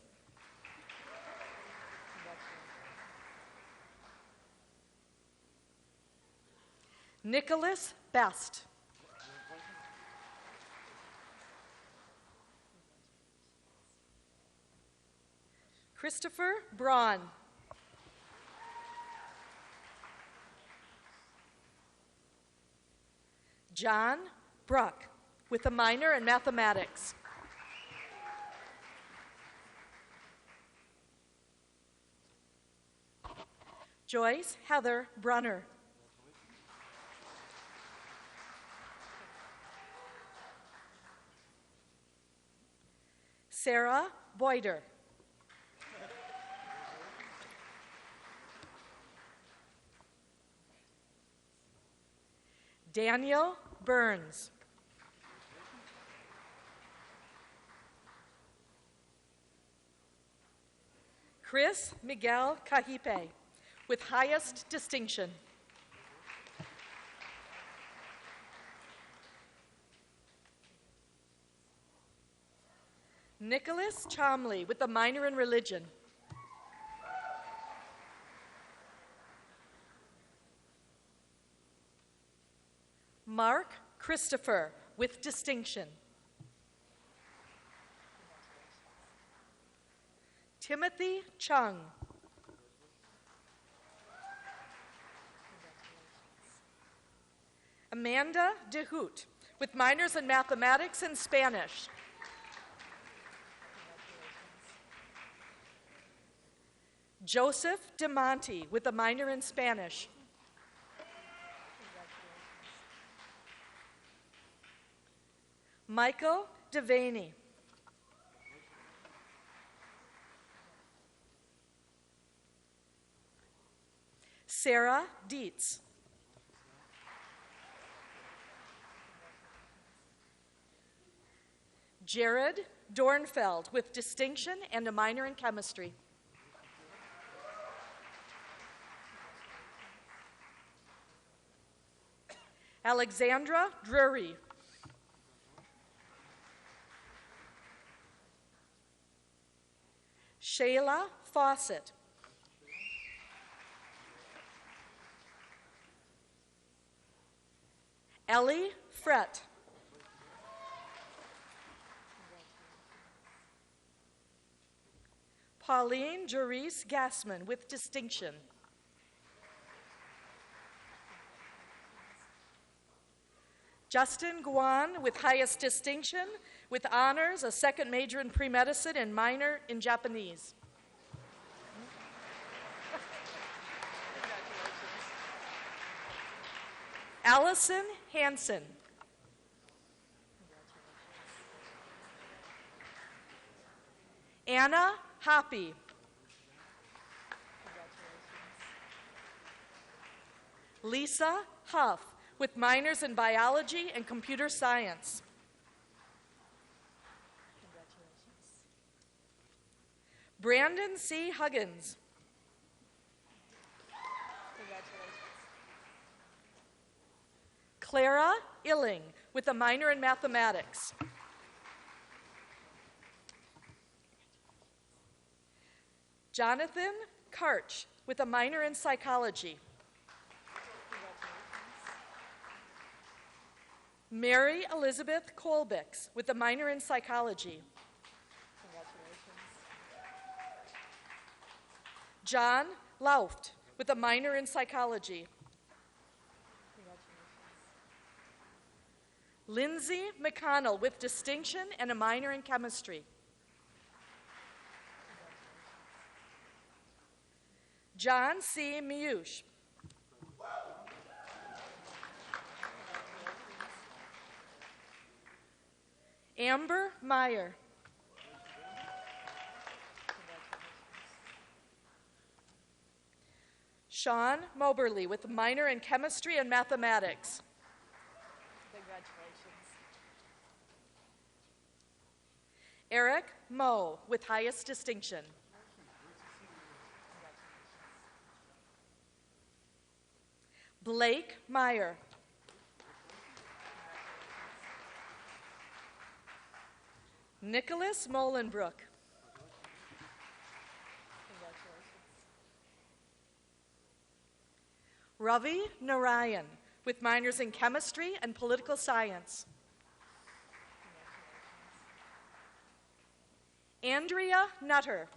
Nicholas Best. Christopher Braun. John Bruck, with a minor in mathematics. Joyce Heather Brunner. Sarah Boyder. Daniel Burns. Chris Miguel Cajipe, with highest distinction. Nicholas Chomley, with a minor in religion. Mark Christopher, with distinction. Timothy Chung. Amanda DeHoot, with minors in mathematics and Spanish. Joseph DeMonte, with a minor in Spanish. Michael Devaney. Sarah Dietz. Jared Dornfeld, with distinction and a minor in chemistry. Alexandra Drury. Shayla Fawcett. Ellie Frett. Pauline Jerice Gassman, with distinction. Justin Guan, with highest distinction, with honors, a second major in pre-medicine and minor in Japanese. Allison Hansen. Anna Hoppy. Lisa Huff, with minors in biology and computer science. Brandon C. Huggins. Clara Illing, with a minor in mathematics. Jonathan Karch, with a minor in psychology. Mary Elizabeth Kolbix, with a minor in psychology. John Lauft, with a minor in psychology. Lindsay McConnell, with distinction and a minor in chemistry. John C. Miush. Amber Meyer. Sean Moberly, with a minor in chemistry and mathematics. Eric Moe, with highest distinction. Blake Meyer. Nicholas Molenbrook. Ravi Narayan, with minors in chemistry and political science. Andrea Nutter.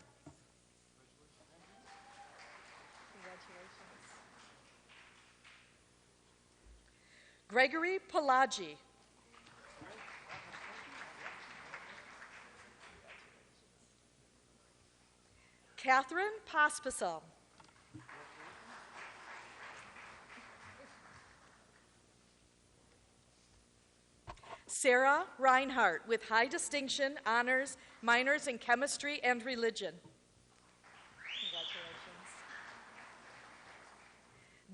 Gregory Pelagi. Catherine Pospisil. Sarah Reinhardt, with high distinction, honors, minors in chemistry and religion. Congratulations.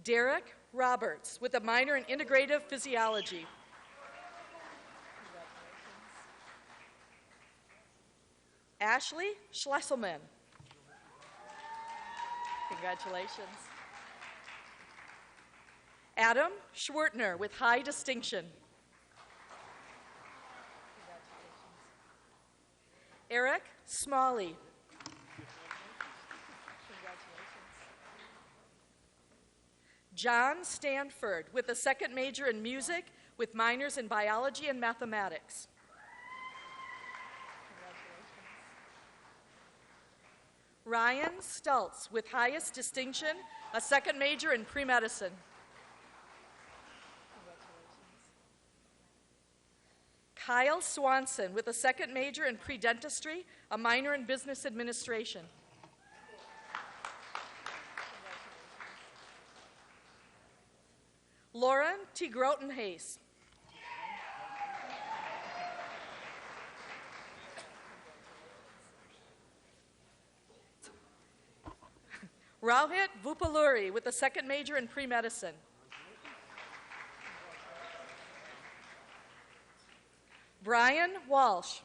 Derek Roberts, with a minor in integrative physiology. Ashley Schlesselman. Congratulations. Adam Schwertner, with high distinction. Eric Smalley. John Stanford, with a second major in music, with minors in biology and mathematics. Ryan Stultz, with highest distinction, a second major in pre-medicine. Kyle Swanson, with a second major in pre-dentistry, a minor in business administration. Lauren T. Grotenhase. Rohit Vupaluri, with a second major in pre-medicine. Brian Walsh.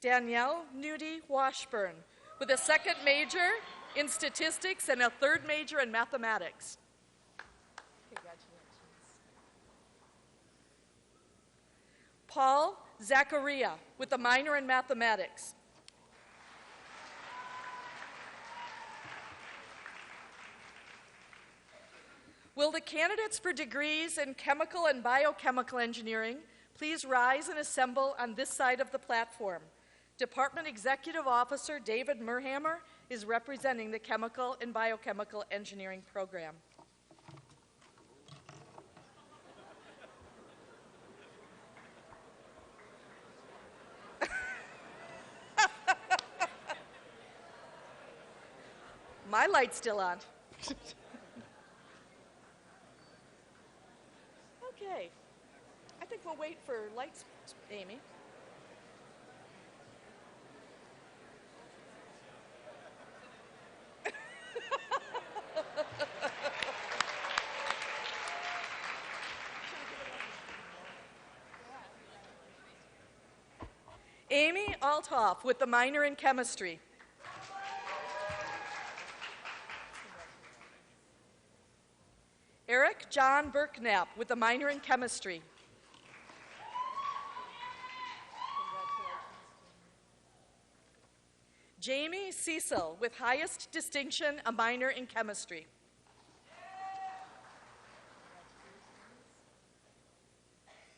Danielle Nudie Washburn, with a second major in statistics and a third major in mathematics. Congratulations. Paul Zacharia, with a minor in mathematics. Will the candidates for degrees in chemical and biochemical engineering please rise and assemble on this side of the platform? Department Executive Officer David Merhammer is representing the Chemical and Biochemical Engineering program. My light's still on. Okay. I think we'll wait for lights, Amy. Amy Althoff with the minor in chemistry. Eric John Berknap with a minor in chemistry. Jamie Cecil with highest distinction, a minor in chemistry.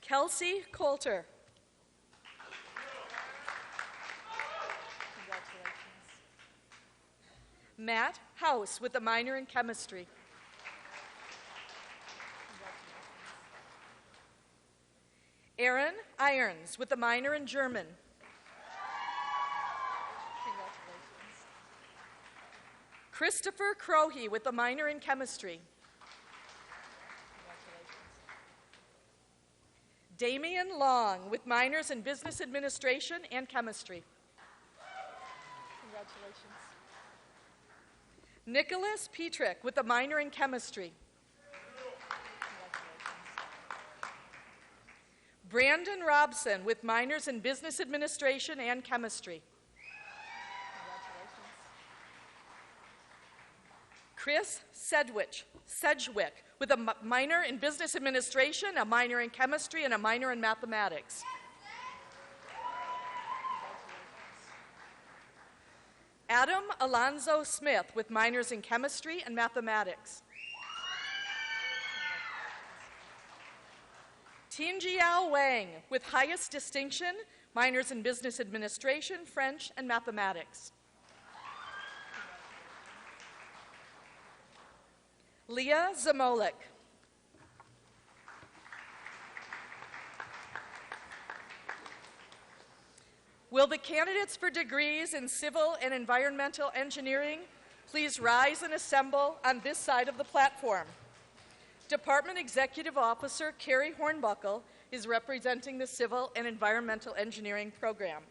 Kelsey Coulter. Matt House with a minor in chemistry. Aaron Irons with a minor in German. Christopher Crohe with a minor in chemistry. Damian Long with minors in business administration and chemistry. Congratulations. Nicholas Petrick with a minor in chemistry. Brandon Robson with minors in business administration and chemistry. Chris Sedgwick with a minor in business administration, a minor in chemistry, and a minor in mathematics. Adam Alonzo Smith with minors in chemistry and mathematics. Tinjiao Wang with highest distinction, minors in business administration, French, and mathematics. Leah Zamolik. Will the candidates for degrees in civil and environmental engineering please rise and assemble on this side of the platform? Department Executive Officer Carrie Hornbuckle is representing the Civil and Environmental Engineering program.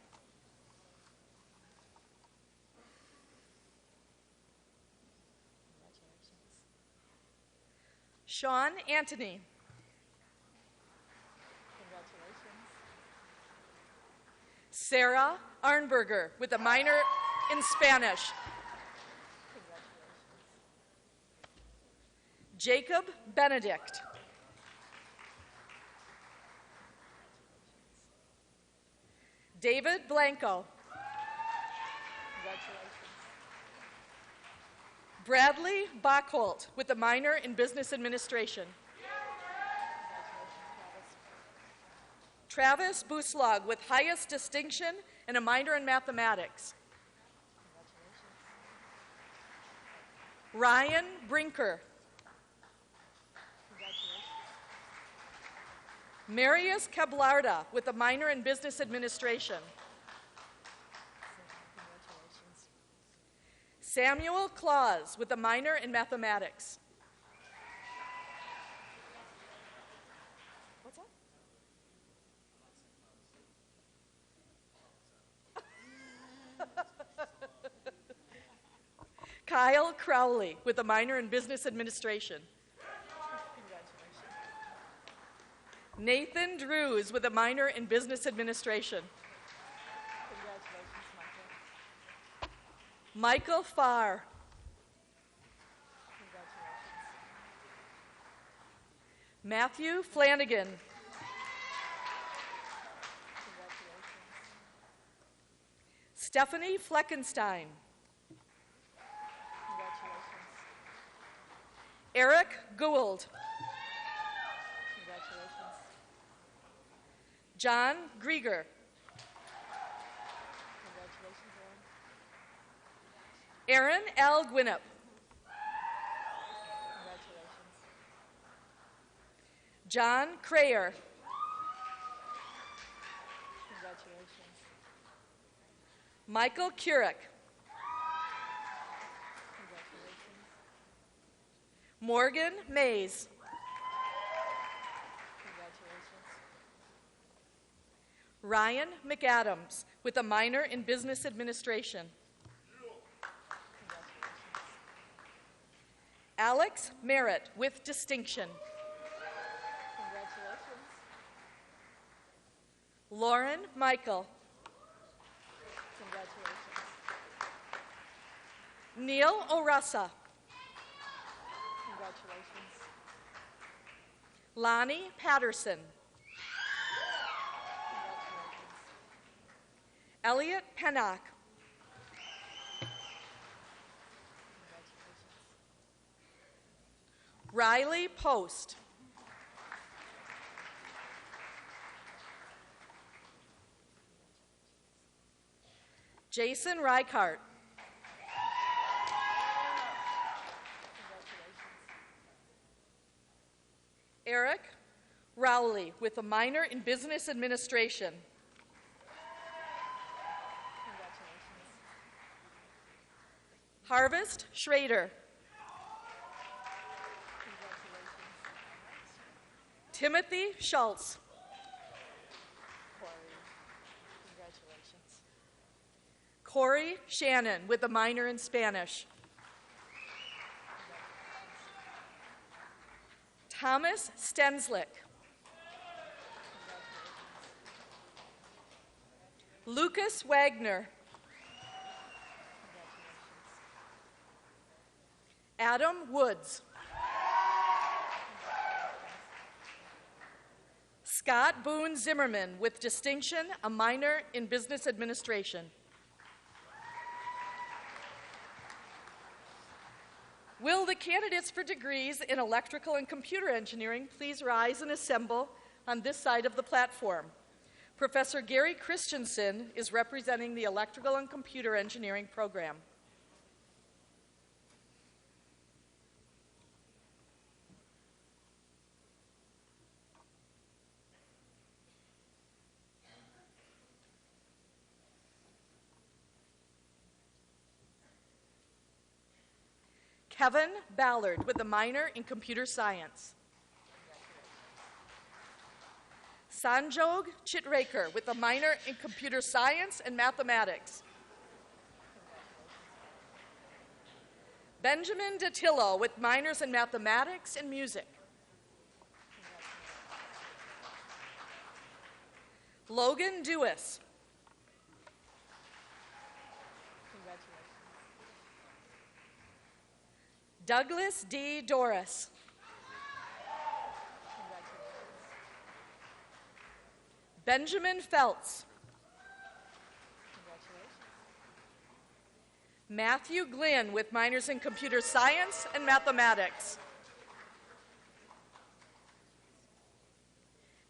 Sean Antony. Congratulations. Sarah Arnberger with a minor in Spanish. Jacob Benedict. David Blanco. Congratulations. Bradley Bachholt with a minor in business administration. Travis Buslog with highest distinction and a minor in mathematics. Ryan Brinker. Marius Cablarda with a minor in business administration. Samuel Claus with a minor in mathematics. What's that? Kyle Crowley with a minor in business administration. Nathan Drews with a minor in business administration. Congratulations, Michael. Michael Farr. Congratulations. Matthew Flanagan. Congratulations. Stephanie Fleckenstein. Congratulations. Eric Gould. John Grieger. Congratulations, Aaron. Aaron L. Gwinnett. Congratulations. John Crayer. Congratulations. Michael Kurek. Congratulations. Morgan Mays. Ryan McAdams with a minor in Business Administration. Alex Merritt with distinction. Lauren Michael. Neil Orassa. Lonnie Patterson. Elliot Pennock. Riley Post. Jason Reichart. Eric Rowley with a minor in Business Administration. Harvest Schrader. Timothy Schultz. Corey Shannon with a minor in Spanish. Thomas Stenslick. Lucas Wagner. Adam Woods. Scott Boone Zimmerman with distinction, a minor in Business Administration. Will the candidates for degrees in electrical and computer engineering please rise and assemble on this side of the platform? Professor Gary Christensen is representing the electrical and computer engineering program. Kevin Ballard with a minor in computer science. Sanjog Chitrekar with a minor in computer science and mathematics. Benjamin Datillo with minors in mathematics and music. Logan Dewis. Douglas D. Doris. Benjamin Feltz. Matthew Glynn with minors in computer science and mathematics.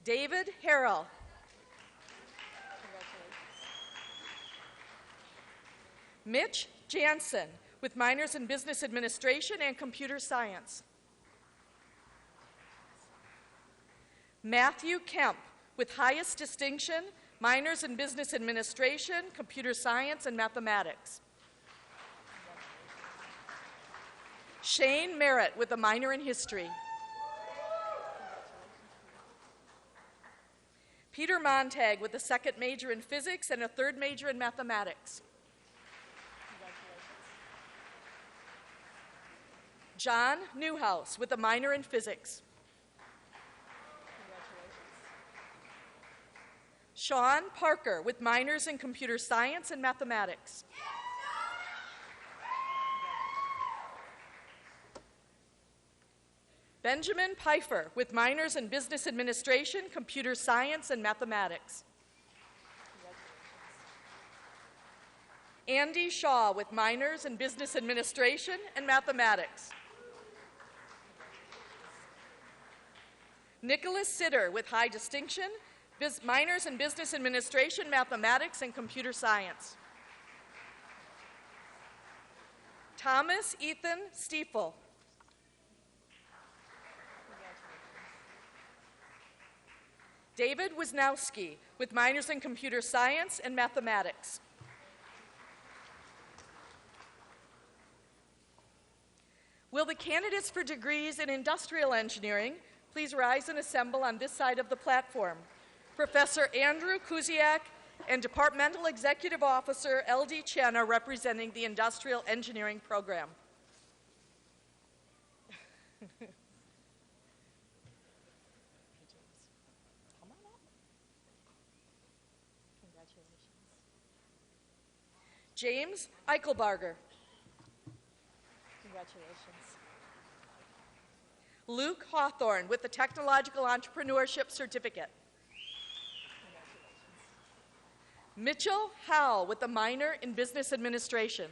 David Harrell. Mitch Jansen with minors in business administration and computer science. Matthew Kemp with highest distinction, minors in business administration, computer science, and mathematics. Shane Merritt with a minor in history. Peter Montag with a second major in physics and a third major in mathematics. John Newhouse with a minor in physics. Sean Parker with minors in computer science and mathematics. Benjamin Pfeiffer with minors in business administration, computer science, and mathematics. Andy Shaw with minors in business administration and mathematics. Nicholas Sitter with high distinction, minors in business administration, mathematics, and computer science. Thomas Ethan Stiefel. David Wisnowski with minors in computer science and mathematics. Will the candidates for degrees in industrial engineering please rise and assemble on this side of the platform? Professor Andrew Kuziak and Departmental Executive Officer L.D. Chen are representing the industrial engineering program. James Eichelbarger. Congratulations. Luke Hawthorne with the Technological Entrepreneurship Certificate. Mitchell Howell with a minor in Business Administration.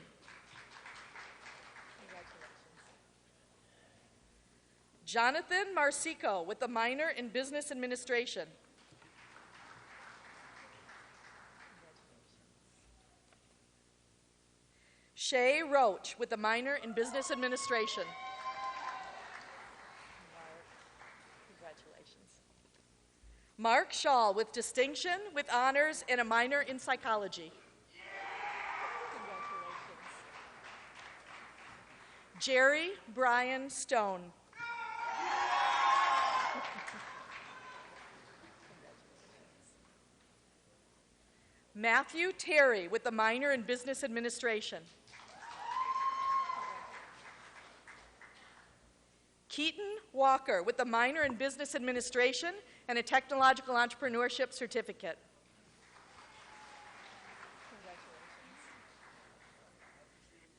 Jonathan Marsico with a minor in Business Administration. Shay Roach with a minor in Business Administration. Congratulations. Mark Shaw with distinction, with honors, and a minor in psychology. Congratulations. Jerry Brian Stone. Matthew Terry with a minor in Business Administration. Keaton Walker with a minor in Business Administration and a Technological Entrepreneurship Certificate.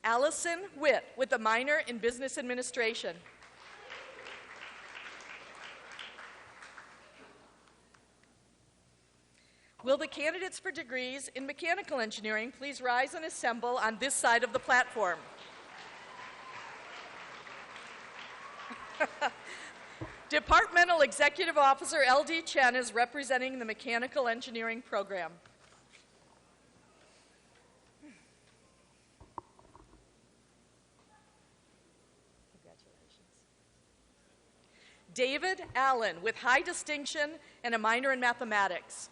Allison Witt with a minor in Business Administration. Will the candidates for degrees in mechanical engineering please rise and assemble on this side of the platform? Departmental Executive Officer L.D. Chen is representing the mechanical engineering program. Congratulations. David Allen with high distinction and a minor in mathematics.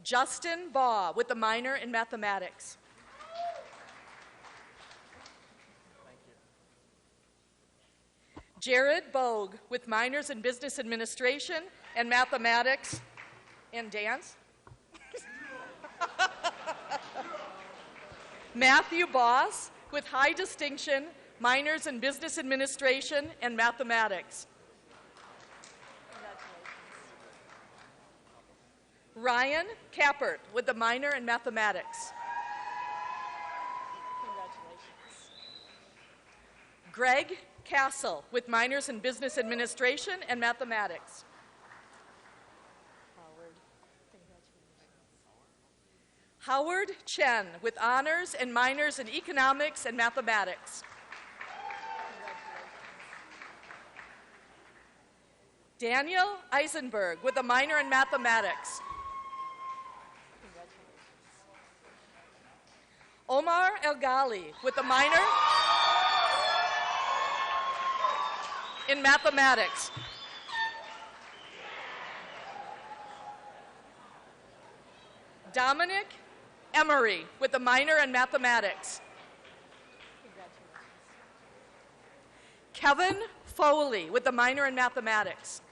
Justin Baugh with a minor in mathematics. Jared Bogue with minors in business administration and mathematics and dance. Matthew Boss with high distinction, minors in business administration and mathematics. Ryan Kappert with a minor in mathematics. Congratulations. Greg Castle with minors in business administration and mathematics. Howard Chen with honors and minors in economics and mathematics. Daniel Eisenberg with a minor in mathematics. Omar El Ghali with a minor in mathematics. Dominic Emery with a minor in mathematics. Kevin Foley with a minor in mathematics.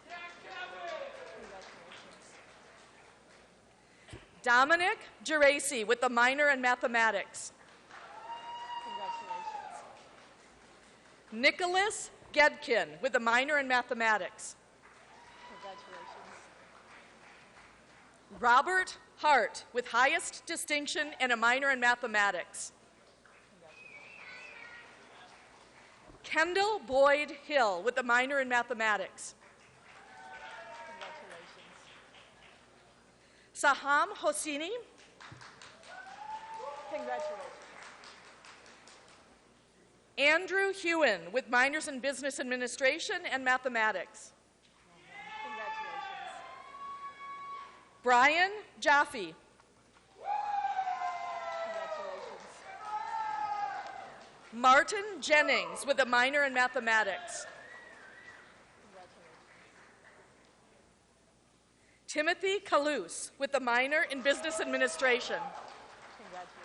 Dominic Geraci with a minor in mathematics. Nicholas Gedkin with a minor in mathematics. Robert Hart with highest distinction and a minor in mathematics. Kendall Boyd Hill with a minor in mathematics. Saham Hosseini. Congratulations. Andrew Hewen with minors in business administration and mathematics. Congratulations. Brian Jaffe. Congratulations. Martin Jennings with a minor in mathematics. Timothy Kalous with a minor in business administration. Congratulations.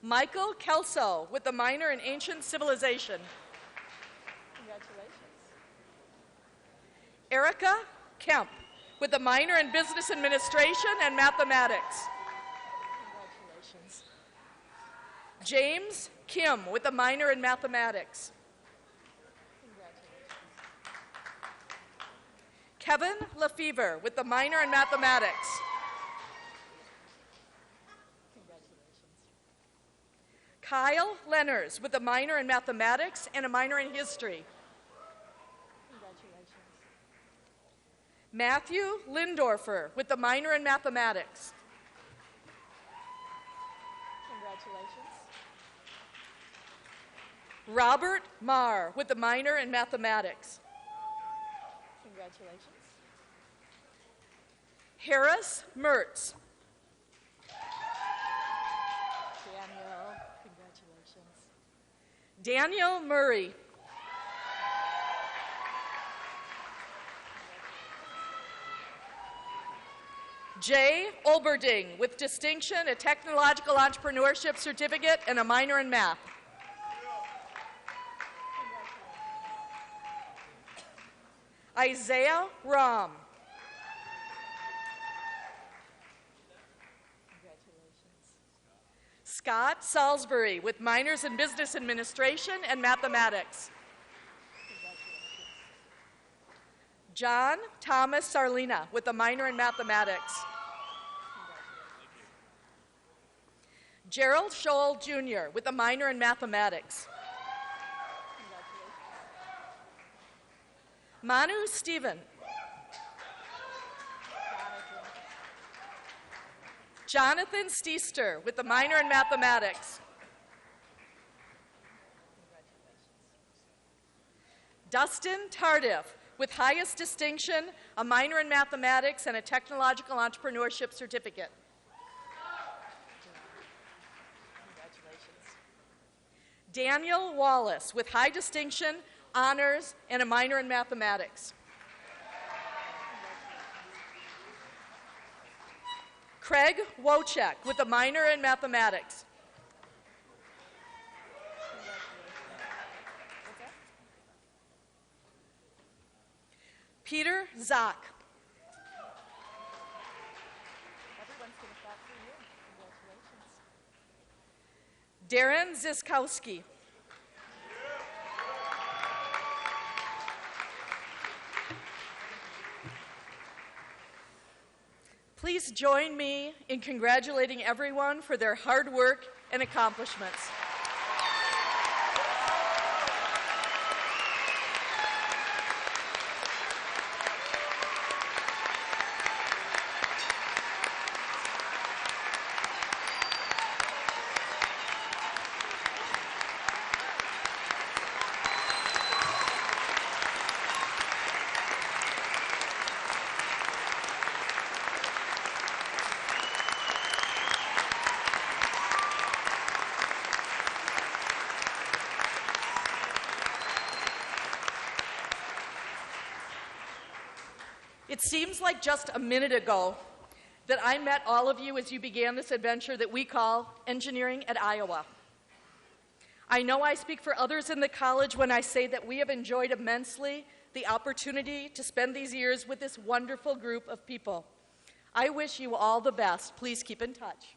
Michael Kelso with the minor in Ancient Civilization. Congratulations. Erica Kemp with the minor in Business Administration and Mathematics. Congratulations. James Kim with the minor in Mathematics. Kevin Lefevre with the minor in Mathematics. Kyle Lenners with a minor in Mathematics and a minor in History. Congratulations. Matthew Lindorfer with the minor in Mathematics. Congratulations. Robert Marr with the minor in Mathematics. Congratulations. Harris Mertz. Daniel, congratulations. Daniel Murray. Jay Olberding with distinction, a technological entrepreneurship certificate, and a minor in math. Isaiah Rom. Congratulations. Scott Salisbury with minors in Business Administration and Mathematics. Congratulations. John Thomas Sarlina with a minor in Mathematics. Gerald Scholl Jr. with a minor in Mathematics. Manu Stephen. Jonathan Steester with a minor in Mathematics. Dustin Tardif with highest distinction, a minor in Mathematics and a technological entrepreneurship certificate. Daniel Wallace with high distinction, honors, and a minor in Mathematics. Craig Wojcik with a minor in Mathematics. Peter Zock. Everyone's going to clap for you. Congratulations. Darren Ziskowski. Please join me in congratulating everyone for their hard work and accomplishments. It seems like just a minute ago that I met all of you as you began this adventure that we call Engineering at Iowa. I know I speak for others in the college when I say that we have enjoyed immensely the opportunity to spend these years with this wonderful group of people. I wish you all the best. Please keep in touch.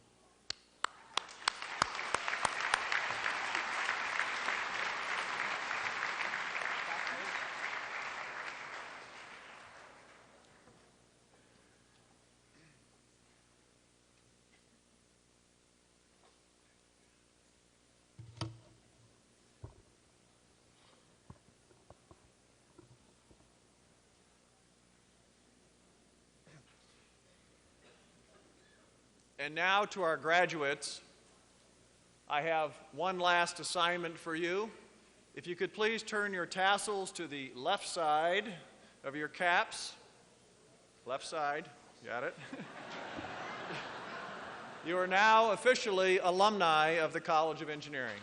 And now to our graduates, I have one last assignment for you. If you could please turn your tassels to the left side of your caps. Left side, got it? You are now officially alumni of the College of Engineering.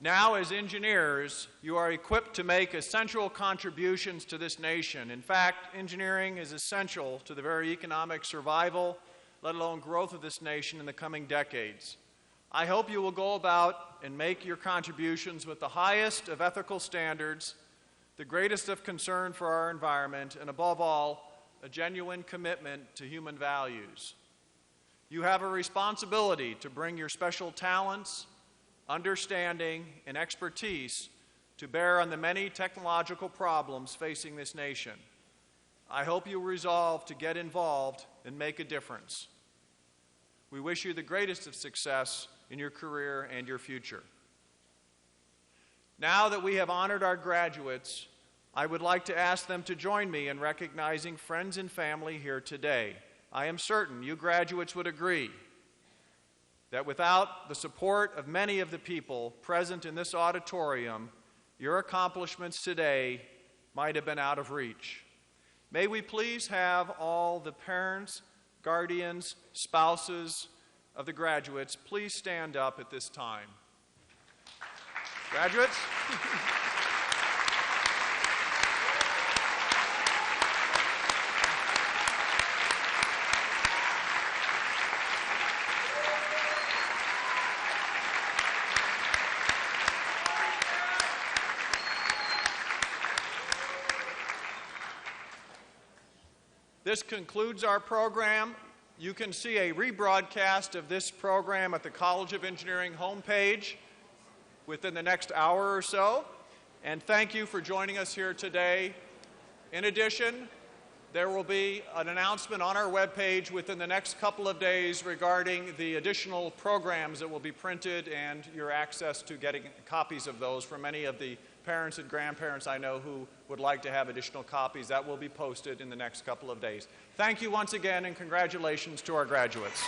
Now, as engineers, you are equipped to make essential contributions to this nation. In fact, engineering is essential to the very economic survival, let alone growth of this nation in the coming decades. I hope you will go about and make your contributions with the highest of ethical standards, the greatest of concern for our environment, and above all, a genuine commitment to human values. You have a responsibility to bring your special talents, understanding, and expertise to bear on the many technological problems facing this nation. I hope you resolve to get involved and make a difference. We wish you the greatest of success in your career and your future. Now that we have honored our graduates, I would like to ask them to join me in recognizing friends and family here today. I am certain you graduates would agree that without the support of many of the people present in this auditorium, your accomplishments today might have been out of reach. May we please have all the parents, guardians, spouses of the graduates please stand up at this time. Graduates? This concludes our program. You can see a rebroadcast of this program at the College of Engineering homepage within the next hour or so. And thank you for joining us here today. In addition, there will be an announcement on our webpage within the next couple of days regarding the additional programs that will be printed and your access to getting copies of those for many of the parents and grandparents I know who would like to have additional copies. That will be posted in the next couple of days. Thank you once again, and congratulations to our graduates.